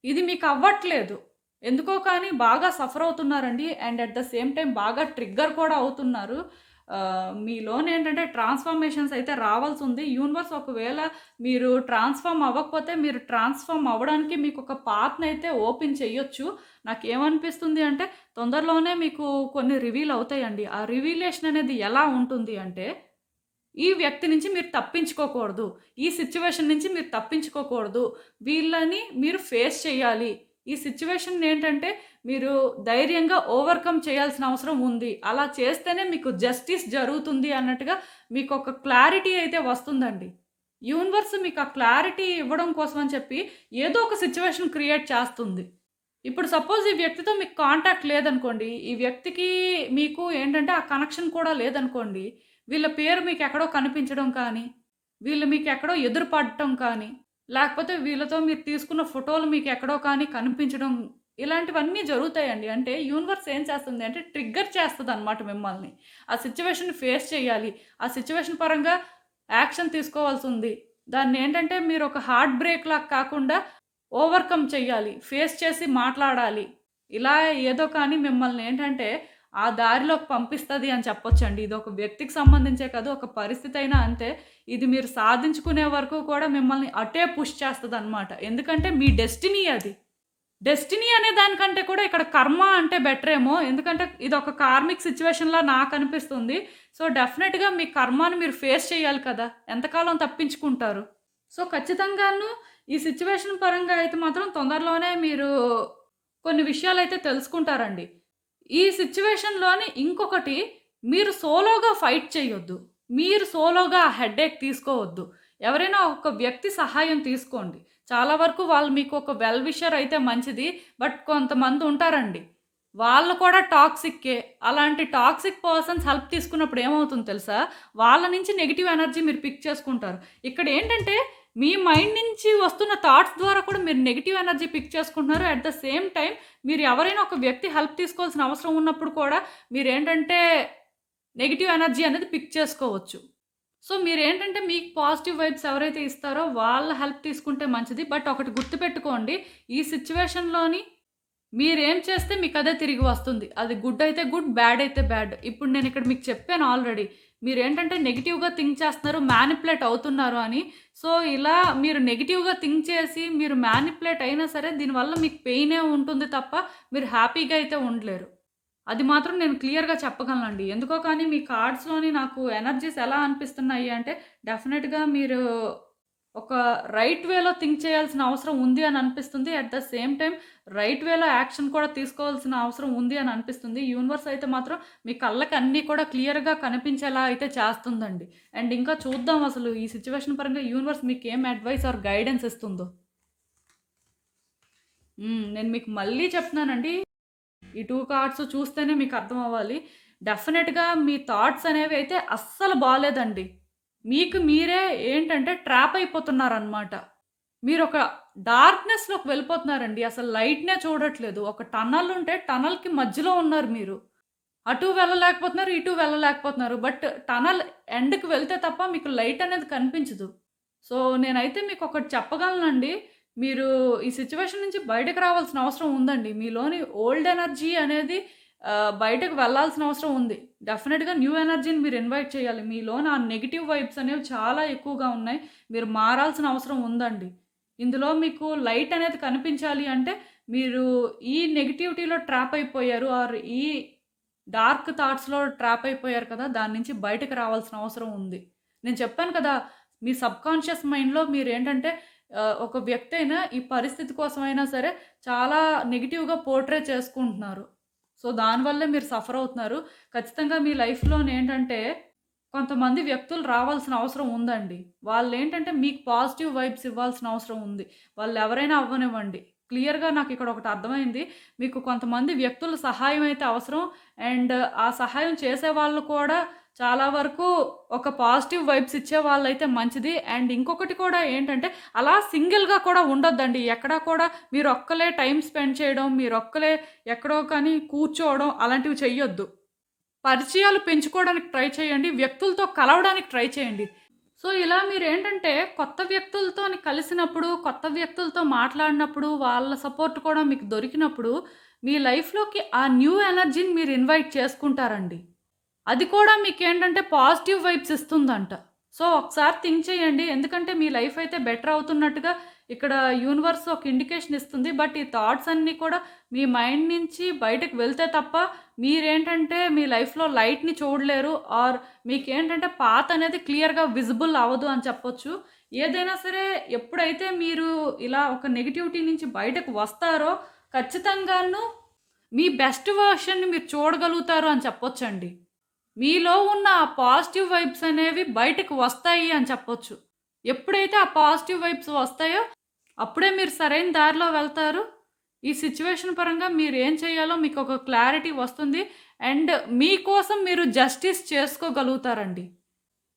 ఇది మీకు అవ్వట్లేదు. ఎందుకో కానీ బాగా సఫర్ అవుతున్నారండి. And at the same time బాగా ట్రిగ్గర్ కూడా అవుతున్నారు. మీలోనేంటంటే ట్రాన్స్‌ఫర్మేషన్స్ అయితే రావాల్సుంది. యూనివర్స్ ఒకవేళ మీరు ట్రాన్స్‌ఫార్మ్ అవ్వకపోతే మీరు ట్రాన్స్‌ఫార్మ్ అవ్వడానికి మీకొక పాత్‌నయితే ఓపెన్ చెయ్యొచ్చు. నాకేమనిపిస్తుంది అంటే తొందరలోనే మీకు కొన్ని రివీల్ అవుతాయండి. ఆ రివీలేషన్ అనేది ఎలా ఉంటుంది అంటే ఈ వ్యక్తి నుంచి మీరు తప్పించుకోకూడదు. ఈ సిట్యుయేషన్ నుంచి మీరు తప్పించుకోకూడదు. వీళ్ళని మీరు ఫేస్ చేయాలి. ఈ సిట్యుయేషన్‌నేంటంటే మీరు ధైర్యంగా ఓవర్‌కమ్ చేయాల్సిన అవసరం ఉంది. అలా చేస్తేనే మీకు జస్టిస్ జరుగుతుంది అన్నట్టుగా మీకొక క్లారిటీ అయితే వస్తుందండి. యూనివర్స్ మీకు ఆ క్లారిటీ ఇవ్వడం కోసం అని చెప్పి ఏదో ఒక సిట్యుయేషన్ క్రియేట్ చేస్తుంది. ఇప్పుడు సపోజ్ ఈ వ్యక్తితో మీకు కాంటాక్ట్ లేదనుకోండి. ఈ వ్యక్తికి మీకు ఏంటంటే ఆ కనెక్షన్ కూడా లేదనుకోండి. వీళ్ళ పేరు మీకెక్కడో కనిపించడం కానీ, వీళ్ళు మీకెక్కడో ఎదురు పడటం కానీ, లేకపోతే వీళ్ళతో మీరు తీసుకున్న ఫోటోలు మీకెక్కడో కానీ కనిపించడం ఇలాంటివన్నీ జరుగుతాయండి. అంటే యూనివర్స్ ఏం చేస్తుంది అంటే ట్రిగ్గర్ చేస్తదనమాట మిమ్మల్ని. ఆ సిట్యుయేషన్‌ని ఫేస్ చేయాలి. ఆ సిట్యుయేషన్ పరంగా యాక్షన్ తీసుకోవాల్సుంది. దాన్నేంటంటే మీరొక హార్ట్ బ్రేక్‌లాగా కాకుండా ఓవర్‌కమ్ చెయ్యాలి. ఫేస్ చేసి మాట్లాడాలి. ఇలా ఏదో కానీ మిమ్మల్నేంటంటే ఆ దారిలోకి పంపిస్తది అని చెప్పొచ్చండి. ఇదొక వ్యక్తికి సంబంధించే కాదు, ఒక పరిస్థితయినా అంతే. ఇది మీరు సాధించుకునే వరకు కూడా మిమ్మల్ని అటే పుష్ చేస్తదనమాట. ఎందుకంటే మీ డెస్టినీ అది. డెస్టినీ అనే దానికంటే కూడా ఇక్కడ కర్మ అంటే బెటరేమో. ఎందుకంటే ఇదొక కార్మిక్ సిట్యుయేషన్‌లా నాకనిపిస్తుంది. సో, డెఫినెట్‌గా మీ కర్మని మీరు ఫేస్ చేయాలి కదా! ఎంతకాలం తప్పించుకుంటారు? సో, ఖచ్చితంగాను ఈ సిట్యుయేషన్ పరంగా అయితే మాత్రం తొందరలోనే మీరు కొన్ని విషయాలైతే తెలుసుకుంటారండి. ఈ సిట్యుయేషన్‌లోని ఇంకొకటి, మీరు సోలోగా ఫైట్ చేయొద్దు. మీరు సోలోగా ఆ హెడ్‌ఏక్ తీసుకోవద్దు. ఎవరైనా ఒక వ్యక్తి సహాయం తీసుకోండి. చాలా వరకు వాళ్ళు మీకు ఒక వెల్ విషర్ అయితే మంచిది. బట్ కొంతమంది ఉంటారండి. వాళ్ళు కూడా టాక్సిక్కే. అలాంటి టాక్సిక్ పర్సన్స్ హెల్ప్ తీసుకున్నప్పుడు ఏమవుతుందో తెలుసా? వాళ్ళ నుంచి నెగెటివ్ ఎనర్జీ మీరు పిక్ చేసుకుంటారు. ఇక్కడేంటంటే మీ మైండ్ నుంచి వస్తున్న థాట్స్ ద్వారా కూడా మీరు నెగెటివ్ ఎనర్జీ పిక్ చేసుకుంటున్నారు. అట్ ద సేమ్ టైమ్ మీరు ఎవరైనా ఒక వ్యక్తి హెల్ప్ తీసుకోవాల్సిన అవసరం ఉన్నప్పుడు కూడా మీరేంటంటే నెగెటివ్ ఎనర్జీ అనేది పిక్ చేసుకోవచ్చు. సో, మీరేంటంటే మీకు పాజిటివ్ వైబ్స్ ఎవరైతే ఇస్తారో వాళ్ళ హెల్ప్ తీసుకుంటే మంచిది. బట్ ఒకటి గుర్తుపెట్టుకోండి. ఈ సిట్యుయేషన్‌లోని మీరేం చేస్తే మీకదే తిరిగి వస్తుంది. అది గుడ్ అయితే గుడ్, బ్యాడ్ అయితే బ్యాడ్. ఇప్పుడు నేనిక్కడ మీకు చెప్పాను ఆల్రెడీ. మీరేంటంటే నెగెటివ్‌గా థింక్ చేస్తున్నారు, మ్యానిపులేట్ అవుతున్నారు అని. సో, ఇలా మీరు నెగెటివ్‌గా థింక్ చేసి మీరు మ్యానిపులేట్ అయినా సరే దీనివల్ల మీకు పెయినే ఉంటుంది తప్ప మీరు హ్యాపీగా అయితే ఉండలేరు. అది మాత్రం నేను క్లియర్‌గా చెప్పగలనండి. ఎందుకో కానీ మీ కార్డ్స్‌లోని నాకు ఎనర్జీస్ ఎలా అనిపిస్తున్నాయి అంటే డెఫినిట్‌గా మీరు ఒక రైట్ వేలో థింక్ చేయాల్సిన అవసరం ఉంది అని అనిపిస్తుంది. At the same time right వేలో యాక్షన్ కూడా తీసుకోవాల్సిన అవసరం ఉంది అని అనిపిస్తుంది. యూనివర్స్ అయితే మాత్రం మీ కళ్ళకి అన్నీ కూడా క్లియర్‌గా కనిపించేలా అయితే చేస్తుందండి. అండ్ ఇంకా చూద్దాం అసలు ఈ సిట్యుయేషన్ పరంగా యూనివర్స్ మీకేం అడ్వైస్ ఆర్ గైడెన్స్ ఇస్తుందో. నేను మీకు మళ్ళీ చెప్తున్నానండి. ఈ 2 కార్డ్స్ చూస్తేనే మీకు అర్థమవ్వాలి. డెఫినిట్‌గా మీ థాట్స్ అనేవి అయితే అస్సలు బాలేదండి. మీకు మీరే ఏంటంటే ట్రాప్ అయిపోతున్నారనమాట. మీరొక డార్క్‌నెస్‌లోకి వెళ్ళిపోతున్నారండి. అసలు లైట్‌నే చూడట్లేదు. ఒక టనల్ ఉంటే టనల్‌కి మధ్యలో ఉన్నారు మీరు. అటు వెళ్ళలేకపోతున్నారు, ఇటు వెళ్ళలేకపోతున్నారు. బట్ టనల్ ఎండ్‌కి వెళ్తే తప్ప మీకు లైట్ అనేది కనిపించదు. సో, నేనైతే మీకొకటి చెప్పగలనండి. మీరు ఈ సిట్యుయేషన్ నుంచి బయటకి రావాల్సిన అవసరం ఉందండి. మీలోని ఓల్డ్ ఎనర్జీ అనేది బయటకు వెళ్ళాల్సిన అవసరం ఉంది. డెఫినిట్‌గా న్యూ ఎనర్జీని మీరు ఇన్వైట్ చేయాలి. మీలోన ఆ నెగెటివ్ వైబ్స్ అనేవి చాలా ఎక్కువగా ఉన్నాయి. మీరు మారాల్సిన అవసరం ఉందండి. ఇందులో మీకు లైట్ అనేది కనిపించాలి అంటే మీరు ఈ నెగటివిటీలో ట్రాప్ అయిపోయారు. ఆర్ ఈ డార్క్ థాట్స్‌లో ట్రాప్ అయిపోయారు కదా! దాని నుంచి బయటకి రావాల్సిన అవసరం ఉంది. నేను చెప్పాను కదా! మీ సబ్‌కాన్షియస్ మైండ్‌లో మీరేంటంటే ఒక వ్యక్తి అయినా ఈ పరిస్థితి కోసమైనా సరే చాలా నెగెటివ్‌గా పోర్ట్రే చేసుకుంటున్నారు. సో, దానివల్లే మీరు సఫర్ అవుతున్నారు. ఖచ్చితంగా మీ లైఫ్‌లోనేంటంటే కొంతమంది వ్యక్తులు రావాల్సిన అవసరం ఉందండి. వాళ్ళేంటంటే మీకు పాజిటివ్ వైబ్స్ ఇవ్వాల్సిన అవసరం ఉంది. వాళ్ళెవరైనా అవ్వనివ్వండి. క్లియర్‌గా నాకిక్కడ ఒకటి అర్థమైంది. మీకు కొంతమంది వ్యక్తుల సహాయం అయితే అవసరం. అండ్ ఆ సహాయం చేసేవాళ్ళు కూడా చాలా వరకు ఒక పాజిటివ్ వైబ్స్ ఇచ్చేవాళ్ళైతే మంచిది. అండ్ ఇంకొకటి కూడా ఏంటంటే అలా సింగిల్‌గా కూడా ఉండొద్దండి. ఎక్కడా కూడా మీరొక్కలే టైమ్ స్పెండ్ చేయడం, మీరొక్కలే ఎక్కడో కానీ కూర్చోవడం అలాంటివి చెయ్యొద్దు. పరిచయాలు పెంచుకోవడానికి ట్రై చేయండి. వ్యక్తులతో కలవడానికి ట్రై చేయండి. సో, ఇలా మీరేంటంటే కొత్త వ్యక్తులతోని కలిసినప్పుడు, కొత్త వ్యక్తులతో మాట్లాడినప్పుడు, వాళ్ళ సపోర్ట్ కూడా మీకు దొరికినప్పుడు, మీ లైఫ్‌లోకి ఆ న్యూ ఎనర్జీని మీరు ఇన్వైట్ చేసుకుంటారండి. అది కూడా మీకేంటంటే పాజిటివ్ వైబ్స్ ఇస్తుందంట. సో, ఒకసారి థింక్ చేయండి. ఎందుకంటే మీ లైఫ్ అయితే బెటర్ అవుతున్నట్టుగా ఇక్కడ యూనివర్స్ ఒక ఇండికేషన్ ఇస్తుంది. బట్ ఈ థాట్స్ అన్నీ కూడా మీ మైండ్ నుంచి బయటకు వెళ్తే తప్ప మీరేంటంటే మీ లైఫ్‌లో లైట్‌ని చూడలేరు. ఆర్ మీకేంటంటే పాత్ అనేది క్లియర్‌గా విజిబుల్ అవ్వదు అని చెప్పొచ్చు. ఏదైనా సరే ఎప్పుడైతే మీరు ఇలా ఒక నెగటివిటీ నుంచి బయటకు వస్తారో ఖచ్చితంగాను మీ బెస్ట్ వెర్షన్‌ని మీరు చూడగలుగుతారు అని చెప్పొచ్చండి. మీలో ఉన్న ఆ పాజిటివ్ వైబ్స్ అనేవి బయటకు వస్తాయి అని చెప్పొచ్చు. ఎప్పుడైతే ఆ పాజిటివ్ వైబ్స్ వస్తాయో అప్పుడే మీరు సరైన దారిలో వెళ్తారు. ఈ సిట్యుయేషన్ పరంగా మీరేం చేయాలో మీకొక క్లారిటీ వస్తుంది. అండ్ మీకోసం మీరు జస్టిస్ చేసుకోగలుగుతారండి.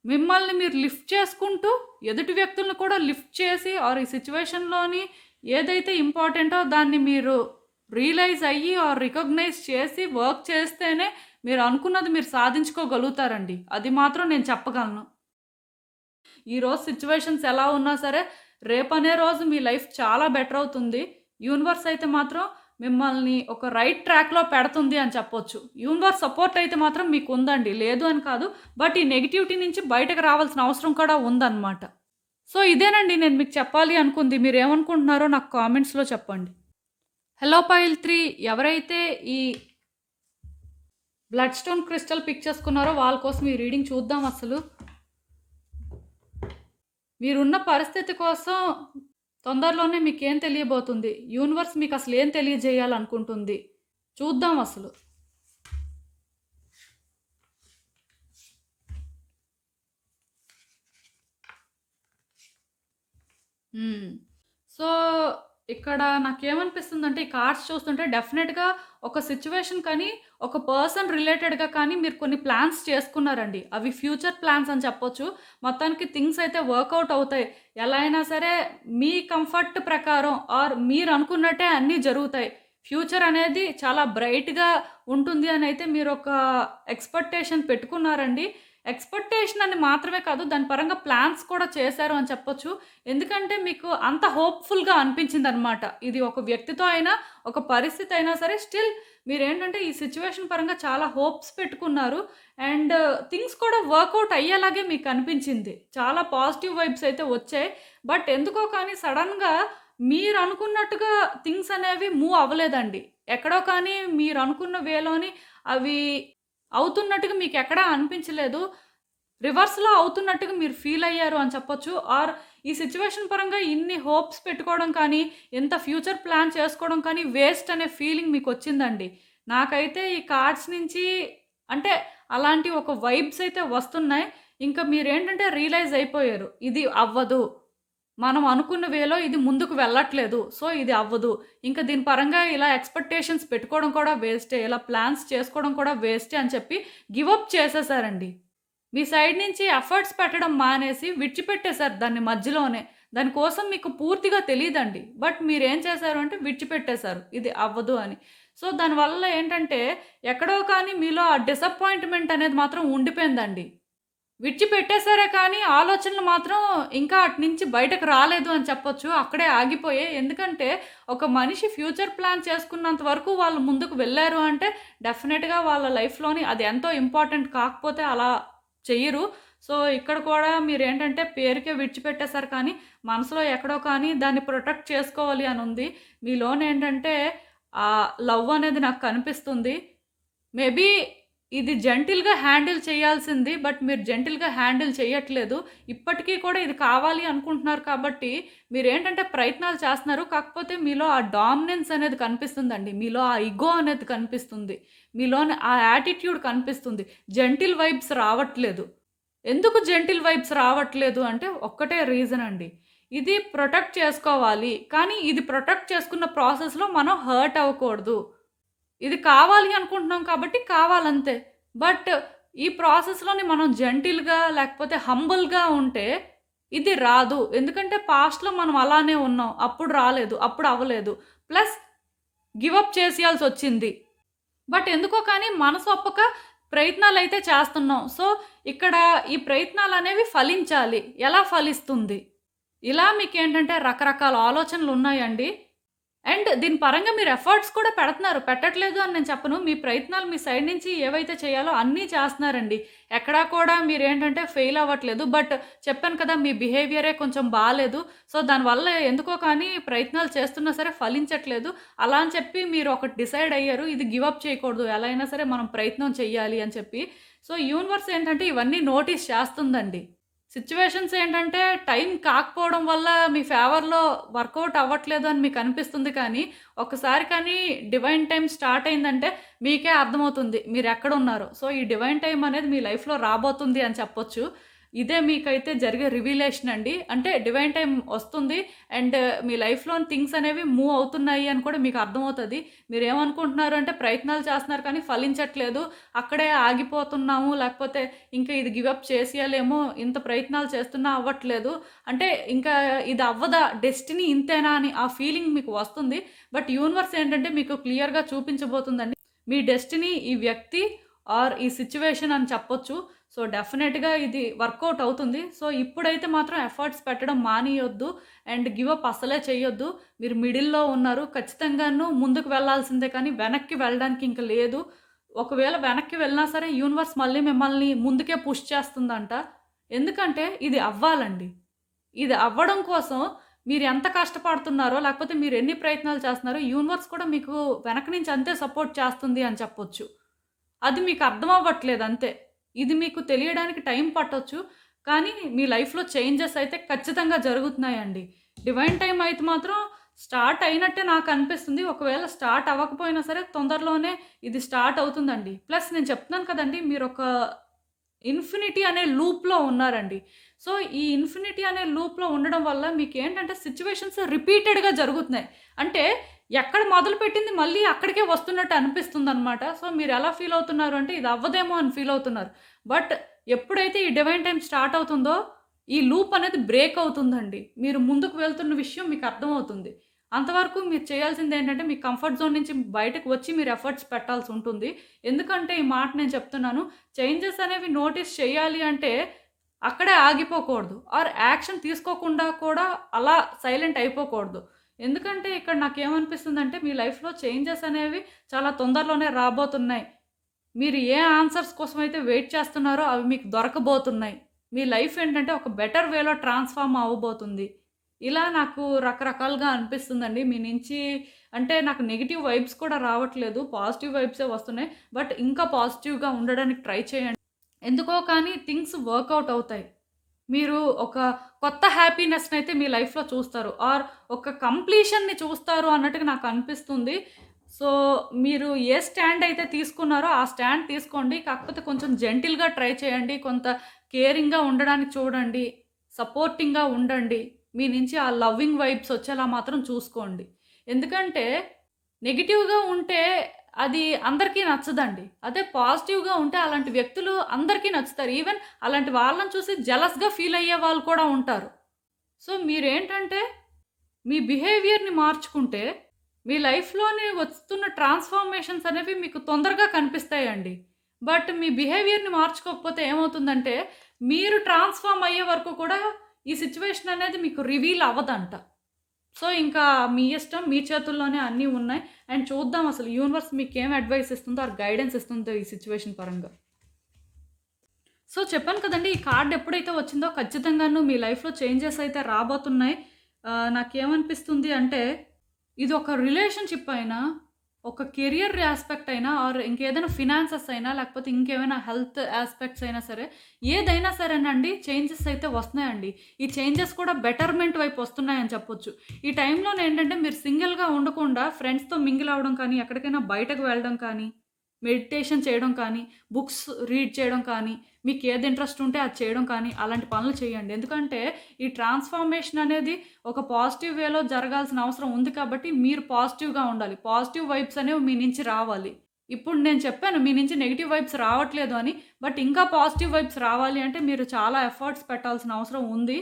మిమ్మల్ని మీరు లిఫ్ట్ చేసుకుంటూ ఎదుటి వ్యక్తులను కూడా లిఫ్ట్ చేసి ఆర్ ఈ సిట్యుయేషన్‌లోని ఏదైతే ఇంపార్టెంటో దాన్ని మీరు రియలైజ్ అయ్యి ఆర్ రికగ్నైజ్ చేసి వర్క్ చేస్తేనే మీరు అనుకున్నది మీరు సాధించుకోగలుగుతారండి. అది మాత్రం నేను చెప్పగలను. ఈరోజు సిట్యుయేషన్స్ ఎలా ఉన్నా సరే, రేపనే రోజు మీ లైఫ్ చాలా బెటర్ అవుతుంది. యూనివర్స్ అయితే మాత్రం మిమ్మల్ని ఒక రైట్ ట్రాక్‌లో పెడుతుంది అని చెప్పొచ్చు. యూనివర్స్ సపోర్ట్ అయితే మాత్రం మీకుందండి. లేదు అని కాదు. బట్ ఈ నెగటివిటీ నుంచి బయటకు రావాల్సిన అవసరం కూడా ఉందన్నమాట. సో, ఇదేనండి నేను మీకు చెప్పాలి అనుకుంది. మీరేమనుకుంటున్నారో నాకు కామెంట్స్‌లో చెప్పండి. హలో పైల్ 3 ఎవరైతే ఈ బ్లడ్ స్టోన్ క్రిస్టల్ పిక్ చేసుకున్నారో వాళ్ళ కోసం ఈ రీడింగ్ చూద్దాం అసలు. మీరున్న పరిస్థితి కోసం తొందరలోనే మీకేం తెలియబోతుంది? యూనివర్స్ మీకు అసలు ఏం తెలియజేయాలనుకుంటుంది? చూద్దాం అసలు. సో, ఇక్కడ నాకేమనిపిస్తుందంటే, ఈ కార్డ్స్ చూస్తుంటే డెఫినెట్‌గా ఒక సిట్యుయేషన్ కానీ, ఒక పర్సన్ రిలేటెడ్‌గా కానీ మీరు కొన్ని ప్లాన్స్ చేసుకున్నారండి. అవి ఫ్యూచర్ ప్లాన్స్ అని చెప్పొచ్చు. మొత్తానికి థింగ్స్ అయితే వర్కౌట్ అవుతాయి. ఎలా అయినా సరే మీ కంఫర్ట్ ప్రకారం ఆర్ మీరు అనుకున్నట్టే అన్నీ జరుగుతాయి. ఫ్యూచర్ అనేది చాలా బ్రైట్‌గా ఉంటుంది అని అయితే మీరొక ఎక్స్‌పెక్టేషన్ పెట్టుకున్నారండి. ఎక్స్‌పెక్టేషన్ అని మాత్రమే కాదు, దాని పరంగా ప్లాన్స్ కూడా చేశారు అని చెప్పొచ్చు. ఎందుకంటే మీకు అంత హోప్‌ఫుల్‌గా అనిపించిందనమాట. ఇది ఒక వ్యక్తితో అయినా, ఒక పరిస్థితి అయినా సరే స్టిల్ మీరేంటంటే ఈ సిట్యుయేషన్ పరంగా చాలా హోప్స్ పెట్టుకున్నారు. అండ్ థింగ్స్ కూడా వర్కౌట్ అయ్యేలాగే మీకు అనిపించింది. చాలా పాజిటివ్ వైబ్స్ అయితే వచ్చాయి. బట్ ఎందుకో కానీ సడెన్‌గా మీరనుకున్నట్టుగా థింగ్స్ అనేవి మూవ్ అవ్వలేదండి. ఎక్కడో కానీ మీరనుకున్న వేలోని అవి అవుతున్నట్టుగా మీకెక్కడా అనిపించలేదు. రివర్స్‌లో అవుతున్నట్టుగా మీరు ఫీల్ అయ్యారు అని చెప్పొచ్చు. ఆర్ ఈ సిట్యుయేషన్ పరంగా ఇన్ని హోప్స్ పెట్టుకోవడం కానీ, ఇంత ఫ్యూచర్ ప్లాన్ చేసుకోవడం కానీ వేస్ట్ అనే ఫీలింగ్ మీకొచ్చిందండి. నాకైతే ఈ కార్డ్స్ నుంచి అంటే అలాంటి ఒక వైబ్స్ అయితే వస్తున్నాయి. ఇంకా మీరేంటంటే రియలైజ్ అయిపోయారు. ఇది అవ్వదు. మనం అనుకున్న వేలో ఇది ముందుకు వెళ్ళట్లేదు. సో, ఇది అవ్వదు. ఇంక దీని పరంగా ఇలా ఎక్స్‌పెక్టేషన్స్ పెట్టుకోవడం కూడా వేస్టే. ఇలా ప్లాన్స్ చేసుకోవడం కూడా వేస్టే అని చెప్పి గివ్ అప్ చేసేసారండి. మీ సైడ్ నుంచి ఎఫర్ట్స్ పెట్టడం మానేసి విడిచిపెట్టేశారు దాన్ని మధ్యలోనే. దాని కోసం మీకు పూర్తిగా తెలీదండి. బట్ మీరేం చేశారు అంటే విడిచిపెట్టేశారు. ఇది అవ్వదు అని. సో, దానివల్ల ఏంటంటే ఎక్కడో కానీ మీలో ఆ డిసప్పాయింట్‌మెంట్ అనేది మాత్రం ఉండిపోయిందండి. విడిచిపెట్టేసారే కానీ ఆలోచనలు మాత్రం ఇంకా అటునుంచి బయటకు రాలేదు అని చెప్పొచ్చు. అక్కడే ఆగిపోయాయి. ఎందుకంటే ఒక మనిషి ఫ్యూచర్ ప్లాన్ చేసుకున్నంత వరకు వాళ్ళు ముందుకు వెళ్లారు అంటే డెఫినిట్‌గా వాళ్ళ లైఫ్‌లోని అది ఎంతో ఇంపార్టెంట్ కాకపోతే అలా చెయ్యరు. సో, ఇక్కడ కూడా మీరేంటంటే పేరుకే విడిచిపెట్టేసారు కానీ మనసులో ఎక్కడో కానీ దాన్ని ప్రొటెక్ట్ చేసుకోవాలి అని ఉంది. మీలోనేంటంటే లవ్ అనేది నాకు కనిపిస్తుంది. మేబీ ఇది జెంటిల్‌గా హ్యాండిల్ చేయాల్సింది. బట్ మీరు జెంటిల్‌గా హ్యాండిల్ చేయట్లేదు. ఇప్పటికీ కూడా ఇది కావాలి అనుకుంటున్నారు కాబట్టి మీరేంటంటే ప్రయత్నాలు చేస్తున్నారు. కాకపోతే మీలో ఆ డామినెన్స్ అనేది కనిపిస్తుందండి. మీలో ఆ ఇగో అనేది కనిపిస్తుంది. మీలోని ఆ యాటిట్యూడ్ కనిపిస్తుంది. జెంటిల్ వైబ్స్ రావట్లేదు. ఎందుకు జెంటిల్ వైబ్స్ రావట్లేదు అంటే ఒక్కటే రీజన్ అండి. ఇది ప్రొటెక్ట్ చేసుకోవాలి. కానీ ఇది ప్రొటెక్ట్ చేసుకున్న ప్రాసెస్‌లో మనం హర్ట్ అవ్వకూడదు. ఇది కావాలి అనుకుంటున్నాం కాబట్టి కావాలంతే. బట్ ఈ ప్రాసెస్‌లోని మనం జెంటిల్‌గా లేకపోతే హంబుల్‌గా ఉంటే ఇది రాదు. ఎందుకంటే పాస్ట్‌లో మనం అలానే ఉన్నాం. అప్పుడు రాలేదు. అప్పుడు అవ్వలేదు. ప్లస్ గివ్ అప్ చేసేయాల్సొచ్చింది. బట్ ఎందుకో కానీ మనసు ఒప్పక ప్రయత్నాలైతే చేస్తున్నాం. సో, ఇక్కడ ఈ ప్రయత్నాలనేవి ఫలించాలి. ఎలా ఫలిస్తుంది? ఇలా మీకేంటంటే రకరకాల ఆలోచనలున్నాయండి. అండ్ దీని పరంగా మీరు ఎఫర్ట్స్ కూడా పెడుతున్నారు. పెట్టట్లేదు అని నేను చెప్పను. మీ ప్రయత్నాలు మీ సైడ్ నుంచి ఏవైతే చేయాలో అన్నీ చేస్తున్నారండి. ఎక్కడా కూడా మీరేంటంటే ఫెయిల్ అవ్వట్లేదు. బట్ చెప్పాను కదా మీ బిహేవియరే కొంచెం బాలేదు. సో, దానివల్ల ఎందుకో కానీ ప్రయత్నాలు చేస్తున్నా సరే ఫలించట్లేదు. అలా అని చెప్పి మీరు ఒకటి డిసైడ్ అయ్యారు. ఇది గివ్ అప్ చేయకూడదు. ఎలా అయినా సరే మనం ప్రయత్నం చెయ్యాలి అని చెప్పి. సో, యూనివర్స్ ఏంటంటే ఇవన్నీ నోటీస్ చేస్తుందండి. సిట్యుయేషన్స్ ఏంటంటే టైం కాకపోవడం వల్ల మీ ఫేవర్‌లో వర్కౌట్ అవ్వట్లేదు అని మీకు అనిపిస్తుంది కానీ, ఒక్కసారి కానీ డివైన్ టైమ్ స్టార్ట్ అయిందంటే మీకే అర్థమవుతుంది మీరెక్కడున్నారో. సో, ఈ డివైన్ టైమ్ అనేది మీ లైఫ్‌లో రాబోతుంది అని చెప్పొచ్చు. ఇదే మీకైతే జరిగే రివీలేషన్ అండి. అంటే డివైన్ టైమ్ వస్తుంది అండ్ మీ లైఫ్‌లోని థింగ్స్ అనేవి మూవ్ అవుతున్నాయి అని కూడా మీకు అర్థమవుతది. మీరేమనుకుంటున్నారు అంటే ప్రయత్నాలు చేస్తున్నారు కానీ ఫలించట్లేదు. అక్కడే ఆగిపోతున్నాము. లేకపోతే ఇంకా ఇది గివ్ అప్ చేసేయాలేమో, ఇంత ప్రయత్నాలు చేస్తున్నా అవ్వట్లేదు. అంటే ఇంకా ఇది అవ్వదా? డెస్టినీ ఇంతేనా అని ఆ ఫీలింగ్ మీకు వస్తుంది. బట్ యూనివర్స్ ఏంటంటే మీకు క్లియర్‌గా చూపించబోతుందండి. మీ డెస్టినీ ఈ వ్యక్తి ఆర్ ఈ సిట్యుయేషన్ అని చెప్పొచ్చు. సో, డెఫినెట్‌గా ఇది వర్కౌట్ అవుతుంది. సో, ఇప్పుడైతే మాత్రం ఎఫర్ట్స్ పెట్టడం మానేయొద్దు అండ్ గివ్ అప్ అస్సలే చేయొద్దు. మీరు మిడిల్‌లో ఉన్నారు. ఖచ్చితంగాను ముందుకు వెళ్ళాల్సిందే కానీ వెనక్కి వెళ్ళడానికి ఇంక లేదు. ఒకవేళ వెనక్కి వెళ్ళినా సరే యూనివర్స్ మళ్ళీ మిమ్మల్ని ముందుకే పుష్ చేస్తుందంట. ఎందుకంటే ఇది అవ్వాలండి. ఇది అవ్వడం కోసం మీరు ఎంత కష్టపడుతున్నారో, లేకపోతే మీరు ఎన్ని ప్రయత్నాలు చేస్తున్నారో యూనివర్స్ కూడా మీకు వెనక నుంచి అంతే సపోర్ట్ చేస్తుంది అని చెప్పొచ్చు. అది మీకు అర్థం అవ్వట్లేదు అంతే. ఇది మీకు తెలియడానికి టైం పట్టొచ్చు. కానీ మీ లైఫ్‌లో చేంజెస్ అయితే ఖచ్చితంగా జరుగుతున్నాయండి. డివైన్ టైమ్ అయితే మాత్రం స్టార్ట్ అయినట్టే నాకు అనిపిస్తుంది. ఒకవేళ స్టార్ట్ అవ్వకపోయినా సరే తొందరలోనే ఇది స్టార్ట్ అవుతుందండి. ప్లస్ నేను చెప్తున్నాను కదండీ! మీరొక ఇన్ఫినిటీ అనే లూప్‌లో ఉన్నారండి. సో, ఈ ఇన్ఫినిటీ అనే లూప్‌లో ఉండడం వల్ల మీకేంటంటే సిట్యుయేషన్స్ రిపీటెడ్‌గా జరుగుతున్నాయి. అంటే ఎక్కడ మొదలుపెట్టింది మళ్ళీ అక్కడికే వస్తున్నట్టు అనిపిస్తుందనమాట. సో, మీరెలా ఫీల్ అవుతున్నారు అంటే ఇది అవ్వదేమో అని ఫీల్ అవుతున్నారు. బట్ ఎప్పుడైతే ఈ డివైన్ టైమ్ స్టార్ట్ అవుతుందో ఈ లూప్ అనేది బ్రేక్ అవుతుందండి. మీరు ముందుకు వెళ్తున్న విషయం మీకు అర్థమవుతుంది. అంతవరకు మీరు చేయాల్సిందేంటంటే మీ కంఫర్ట్ జోన్ నుంచి బయటకు వచ్చి మీరు ఎఫర్ట్స్ పెట్టాల్సుంటుంది. ఎందుకంటే ఈ మాట నేను చెప్తున్నాను. చేంజెస్ అనేవి నోటీస్ చేయాలి అంటే అక్కడే ఆగిపోకూడదు. ఆర్ యాక్షన్ తీసుకోకుండా కూడా అలా సైలెంట్ అయిపోకూడదు. ఎందుకంటే ఇక్కడ నాకేమనిపిస్తుందంటే మీ లైఫ్‌లో చేంజెస్ అనేవి చాలా తొందరలోనే రాబోతున్నాయి. మీరు ఏ ఆన్సర్స్ కోసమైతే వెయిట్ చేస్తున్నారో అవి మీకు దొరకబోతున్నాయి. మీ లైఫ్ ఏంటంటే ఒక బెటర్ వేలో ట్రాన్స్‌ఫార్మ్ అవ్వబోతుంది. ఇలా నాకు రకరకాలుగా అనిపిస్తుందండి. మీ నుంచి అంటే నాకు నెగెటివ్ వైబ్స్ కూడా రావట్లేదు. పాజిటివ్ వైబ్సే వస్తున్నాయి. బట్ ఇంకా పాజిటివ్‌గా ఉండడానికి ట్రై చేయండి. ఎందుకో కానీ థింగ్స్ వర్కౌట్ అవుతాయి. మీరు ఒక కొత్త హ్యాపీనెస్‌నైతే మీ లైఫ్‌లో చూస్తారు. ఆర్ ఒక కంప్లీషన్‌ని చూస్తారు అన్నట్టుగా నాకు అనిపిస్తుంది. సో, మీరు ఏ స్టాండ్ అయితే తీసుకున్నారో ఆ స్టాండ్ తీసుకోండి. కాకపోతే కొంచెం జెంటిల్‌గా ట్రై చేయండి. కొంత కేరింగ్‌గా ఉండడానికి చూడండి. సపోర్టింగ్‌గా ఉండండి. మీ నుంచి ఆ లవ్వింగ్ వైబ్స్ వచ్చేలా మాత్రం చూసుకోండి. ఎందుకంటే నెగెటివ్‌గా ఉంటే అది అందరికీ నచ్చదండి. అదే పాజిటివ్‌గా ఉంటే అలాంటి వ్యక్తులు అందరికీ నచ్చుతారు. ఈవెన్ అలాంటి వాళ్ళని చూసి జెలస్‌గా ఫీల్ అయ్యే వాళ్ళు కూడా ఉంటారు. సో, మీరేంటంటే మీ బిహేవియర్‌ని మార్చుకుంటే మీ లైఫ్‌లోని వస్తున్న ట్రాన్స్‌ఫార్మేషన్స్ అనేవి మీకు తొందరగా కనిపిస్తాయండి. బట్ మీ బిహేవియర్‌ని మార్చుకోకపోతే ఏమవుతుందంటే మీరు ట్రాన్స్‌ఫార్మ్ అయ్యే వరకు కూడా ఈ సిట్యుయేషన్ అనేది మీకు రివీల్ అవ్వదంట. సో, ఇంకా మీ ఇష్టం. మీ చేతుల్లోనే అన్నీ ఉన్నాయి. అండ్ చూద్దాం అసలు యూనివర్స్ మీకేం అడ్వైస్ ఇస్తుందో ఆర్ గైడెన్స్ ఇస్తుందో ఈ సిట్యుయేషన్ పరంగా. సో, చెప్పాను కదండీ! ఈ కార్డ్ ఎప్పుడైతే వచ్చిందో ఖచ్చితంగాను మీ లైఫ్‌లో చేంజెస్ అయితే రాబోతున్నాయి. నాకేమనిపిస్తుంది అంటే ఇది ఒక రిలేషన్‌షిప్ అయినా, ఒక కెరియర్ యాస్పెక్ట్ అయినా ఆర్ ఇంకేదైనా ఫినాన్సెస్ అయినా, లేకపోతే ఇంకేమైనా హెల్త్ యాస్పెక్ట్స్ అయినా సరే, ఏదైనా సరేనండి చేంజెస్ అయితే వస్తున్నాయండి. ఈ చేంజెస్ కూడా బెటర్‌మెంట్ వైపు వస్తున్నాయని చెప్పొచ్చు. ఈ టైంలోనేంటంటే మీరు సింగిల్‌గా ఉండకుండా ఫ్రెండ్స్‌తో మింగిల్ అవ్వడం కానీ, ఎక్కడికైనా బయటకు వెళ్ళడం కానీ, మెడిటేషన్ చేయడం కానీ, బుక్స్ రీడ్ చేయడం కానీ, మీకేది ఇంట్రెస్ట్ ఉంటే అది చేయడం కానీ, అలాంటి పనులు చేయండి. ఎందుకంటే ఈ ట్రాన్స్‌ఫార్మేషన్ అనేది ఒక పాజిటివ్ వేలో జరగాల్సిన అవసరం ఉంది కాబట్టి మీరు పాజిటివ్‌గా ఉండాలి. పాజిటివ్ వైబ్స్ అనేవి మీ నుంచి రావాలి. ఇప్పుడు నేను చెప్పాను మీ నుంచి నెగెటివ్ వైబ్స్ రావట్లేదు అని. బట్ ఇంకా పాజిటివ్ వైబ్స్ రావాలి అంటే మీరు చాలా ఎఫర్ట్స్ పెట్టాల్సిన అవసరం ఉంది.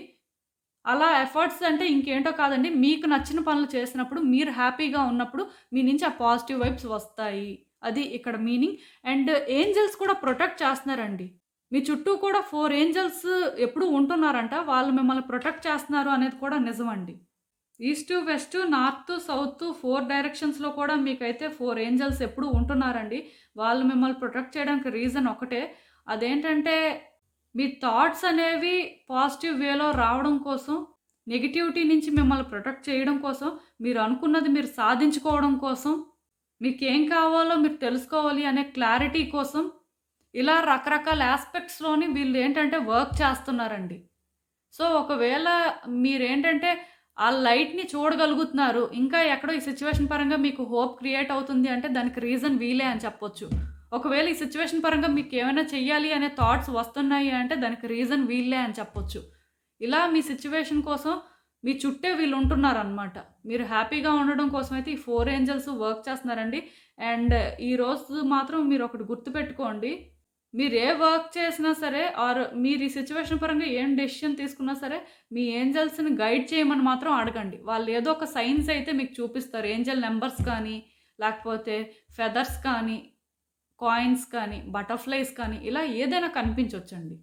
అలా ఎఫర్ట్స్ అంటే ఇంకేంటో కాదండి. మీకు నచ్చిన పనులు చేసినప్పుడు, మీరు హ్యాపీగా ఉన్నప్పుడు మీ నుంచి ఆ పాజిటివ్ వైబ్స్ వస్తాయి. అది ఇక్కడ మీనింగ్. అండ్ ఏంజెల్స్ కూడా ప్రొటెక్ట్ చేస్తున్నారండి. మీ చుట్టూ కూడా 4 ఏంజెల్స్ ఎప్పుడూ ఉంటున్నారంట. వాళ్ళు మిమ్మల్ని ప్రొటెక్ట్ చేస్తున్నారు అనేది కూడా నిజమండి. ఈస్టు, వెస్టు, నార్తు, సౌతు 4 డైరెక్షన్స్‌లో కూడా మీకైతే 4 ఏంజెల్స్ ఎప్పుడూ ఉంటున్నారండి. వాళ్ళు మిమ్మల్ని ప్రొటెక్ట్ చేయడానికి రీజన్ ఒకటే. అదేంటంటే మీ థాట్స్ అనేవి పాజిటివ్ వేలో రావడం కోసం, నెగటివిటీ నుంచి మిమ్మల్ని ప్రొటెక్ట్ చేయడం కోసం, మీరు అనుకున్నది మీరు సాధించుకోవడం కోసం, మీకేం కావాలో మీరు తెలుసుకోవాలి అనే క్లారిటీ కోసం, ఇలా రకరకాల యాస్పెక్ట్స్‌లోని వీళ్ళేంటంటే వర్క్ చేస్తున్నారండి. సో, ఒకవేళ మీరేంటంటే ఆ లైట్‌ని చూడగలుగుతున్నారు. ఇంకా ఎక్కడో ఈ సిట్యుయేషన్ పరంగా మీకు హోప్ క్రియేట్ అవుతుంది అంటే దానికి రీజన్ వీళ్ళే అని చెప్పొచ్చు. ఒకవేళ ఈ సిట్యుయేషన్ పరంగా మీకేమైనా చెయ్యాలి అనే థాట్స్ వస్తున్నాయి అంటే దానికి రీజన్ వీళ్ళే అని చెప్పొచ్చు. ఇలా మీ సిట్యుయేషన్ కోసం మీ చుట్టే వీళ్ళుంటున్నారనమాట. మీరు హ్యాపీగా ఉండడం కోసమైతే ఈ 4 ఏంజెల్స్ వర్క్ చేస్తున్నారండి. అండ్ ఈరోజు మాత్రం మీరొకటి గుర్తుపెట్టుకోండి. మీరే వర్క్ చేసినా సరే ఆర్ మీరు ఈ సిట్యుయేషన్ పరంగా ఏం డెసిషన్ తీసుకున్నా సరే మీ ఏంజెల్స్‌ని గైడ్ చేయమని మాత్రం అడగండి. వాళ్ళు ఏదో ఒక సైన్స్ అయితే మీకు చూపిస్తారు. ఏంజెల్ నంబర్స్ కానీ, లేకపోతే ఫెదర్స్ కానీ, కాయిన్స్ కానీ, బటర్‌ఫ్లైస్ కానీ ఇలా ఏదైనా కనిపించొచ్చండి.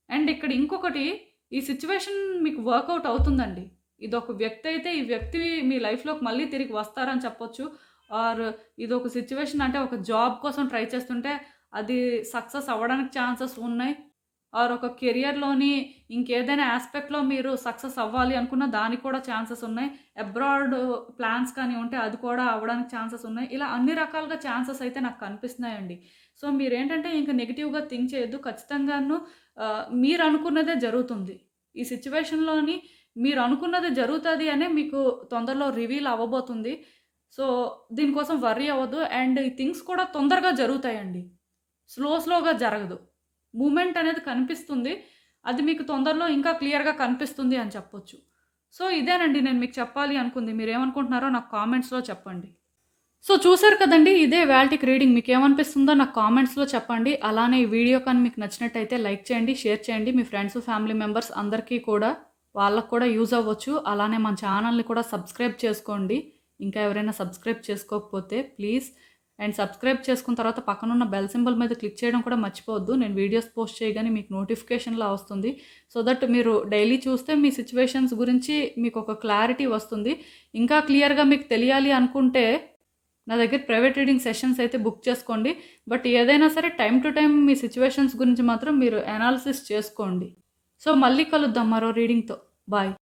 అండ్ ఇక్కడ ఇంకొకటి ఈ సిట్యుయేషన్ మీకు వర్కౌట్ అవుతుందండి. ఇదొక వ్యక్తి అయితే ఈ వ్యక్తి మీ లైఫ్‌లోకి మళ్ళీ తిరిగి వస్తారని చెప్పొచ్చు. ఆర్ ఇదొక సిట్యుయేషన్ అంటే ఒక జాబ్ కోసం ట్రై చేస్తుంటే అది సక్సెస్ అవ్వడానికి ఛాన్సెస్ ఉన్నాయి. ఆర్ ఒక కెరియర్‌లోని ఇంకేదైనా యాస్పెక్ట్‌లో మీరు సక్సెస్ అవ్వాలి అనుకున్న దానికి కూడా ఛాన్సెస్ ఉన్నాయి. అబ్రాడ్ ప్లాన్స్ కానీ ఉంటే అది కూడా అవ్వడానికి ఛాన్సెస్ ఉన్నాయి. ఇలా అన్ని రకాలుగా ఛాన్సెస్ అయితే నాకు కనిపిస్తున్నాయండి. సో మీరేంటంటే ఇంక నెగెటివ్‌గా థింక్ చేయొద్దు. ఖచ్చితంగాను మీరు అనుకున్నదే జరుగుతుంది. ఈ సిట్యుయేషన్‌లోని మీరు అనుకున్నది జరుగుతది అనే మీకు తొందరలో రివీల్ అవ్వబోతుంది. సో దీనికోసం వర్రీ అవ్వద్దు. అండ్ ఈ థింగ్స్ కూడా తొందరగా జరుగుతాయండి. స్లోగా జరగదు. మూవ్‌మెంట్ అనేది కనిపిస్తుంది. అది మీకు తొందరలో ఇంకా క్లియర్‌గా కనిపిస్తుంది అని చెప్పొచ్చు. సో ఇదేనండి నేను మీకు చెప్పాలి అనుకుంది. మీరేమనుకుంటున్నారో నాకు కామెంట్స్‌లో చెప్పండి. సో చూసారు కదండీ! ఇదే ఇవాల్టికి రీడింగ్. మీకేమనిపిస్తుందో నాకు కామెంట్స్‌లో చెప్పండి. అలానే ఈ వీడియో కానీ మీకు నచ్చినట్టయితే లైక్ చేయండి, షేర్ చేయండి. మీ ఫ్రెండ్స్, ఫ్యామిలీ మెంబర్స్ అందరికీ కూడా వాళ్ళకి కూడా యూజ్ అవ్వచ్చు. అలానే మన ఛానల్‌ని కూడా సబ్స్క్రైబ్ చేసుకోండి. ఇంకా ఎవరైనా సబ్స్క్రైబ్ చేసుకోకపోతే ప్లీజ్. అండ్ సబ్స్క్రైబ్ చేసుకున్న తర్వాత పక్కనున్న బెల్ సింబల్ మీద క్లిక్ చేయడం కూడా మర్చిపోవద్దు. నేను వీడియోస్ పోస్ట్ చేయగానే మీకు నోటిఫికేషన్‌లా వస్తుంది. సో దట్ మీరు డైలీ చూస్తే మీ సిట్యుయేషన్స్ గురించి మీకు ఒక క్లారిటీ వస్తుంది. ఇంకా క్లియర్‌గా మీకు తెలియాలి అనుకుంటే నా దగ్గర ప్రైవేట్ రీడింగ్ సెషన్స్ అయితే బుక్ చేసుకోండి. బట్ ఏదైనా సరే time to time me situations గురించి మాత్రం మీరు అనాలిసిస్ చేసుకోండి. సో మళ్ళీ కలుద్దాం మరో రీడింగ్‌తో. బాయ్.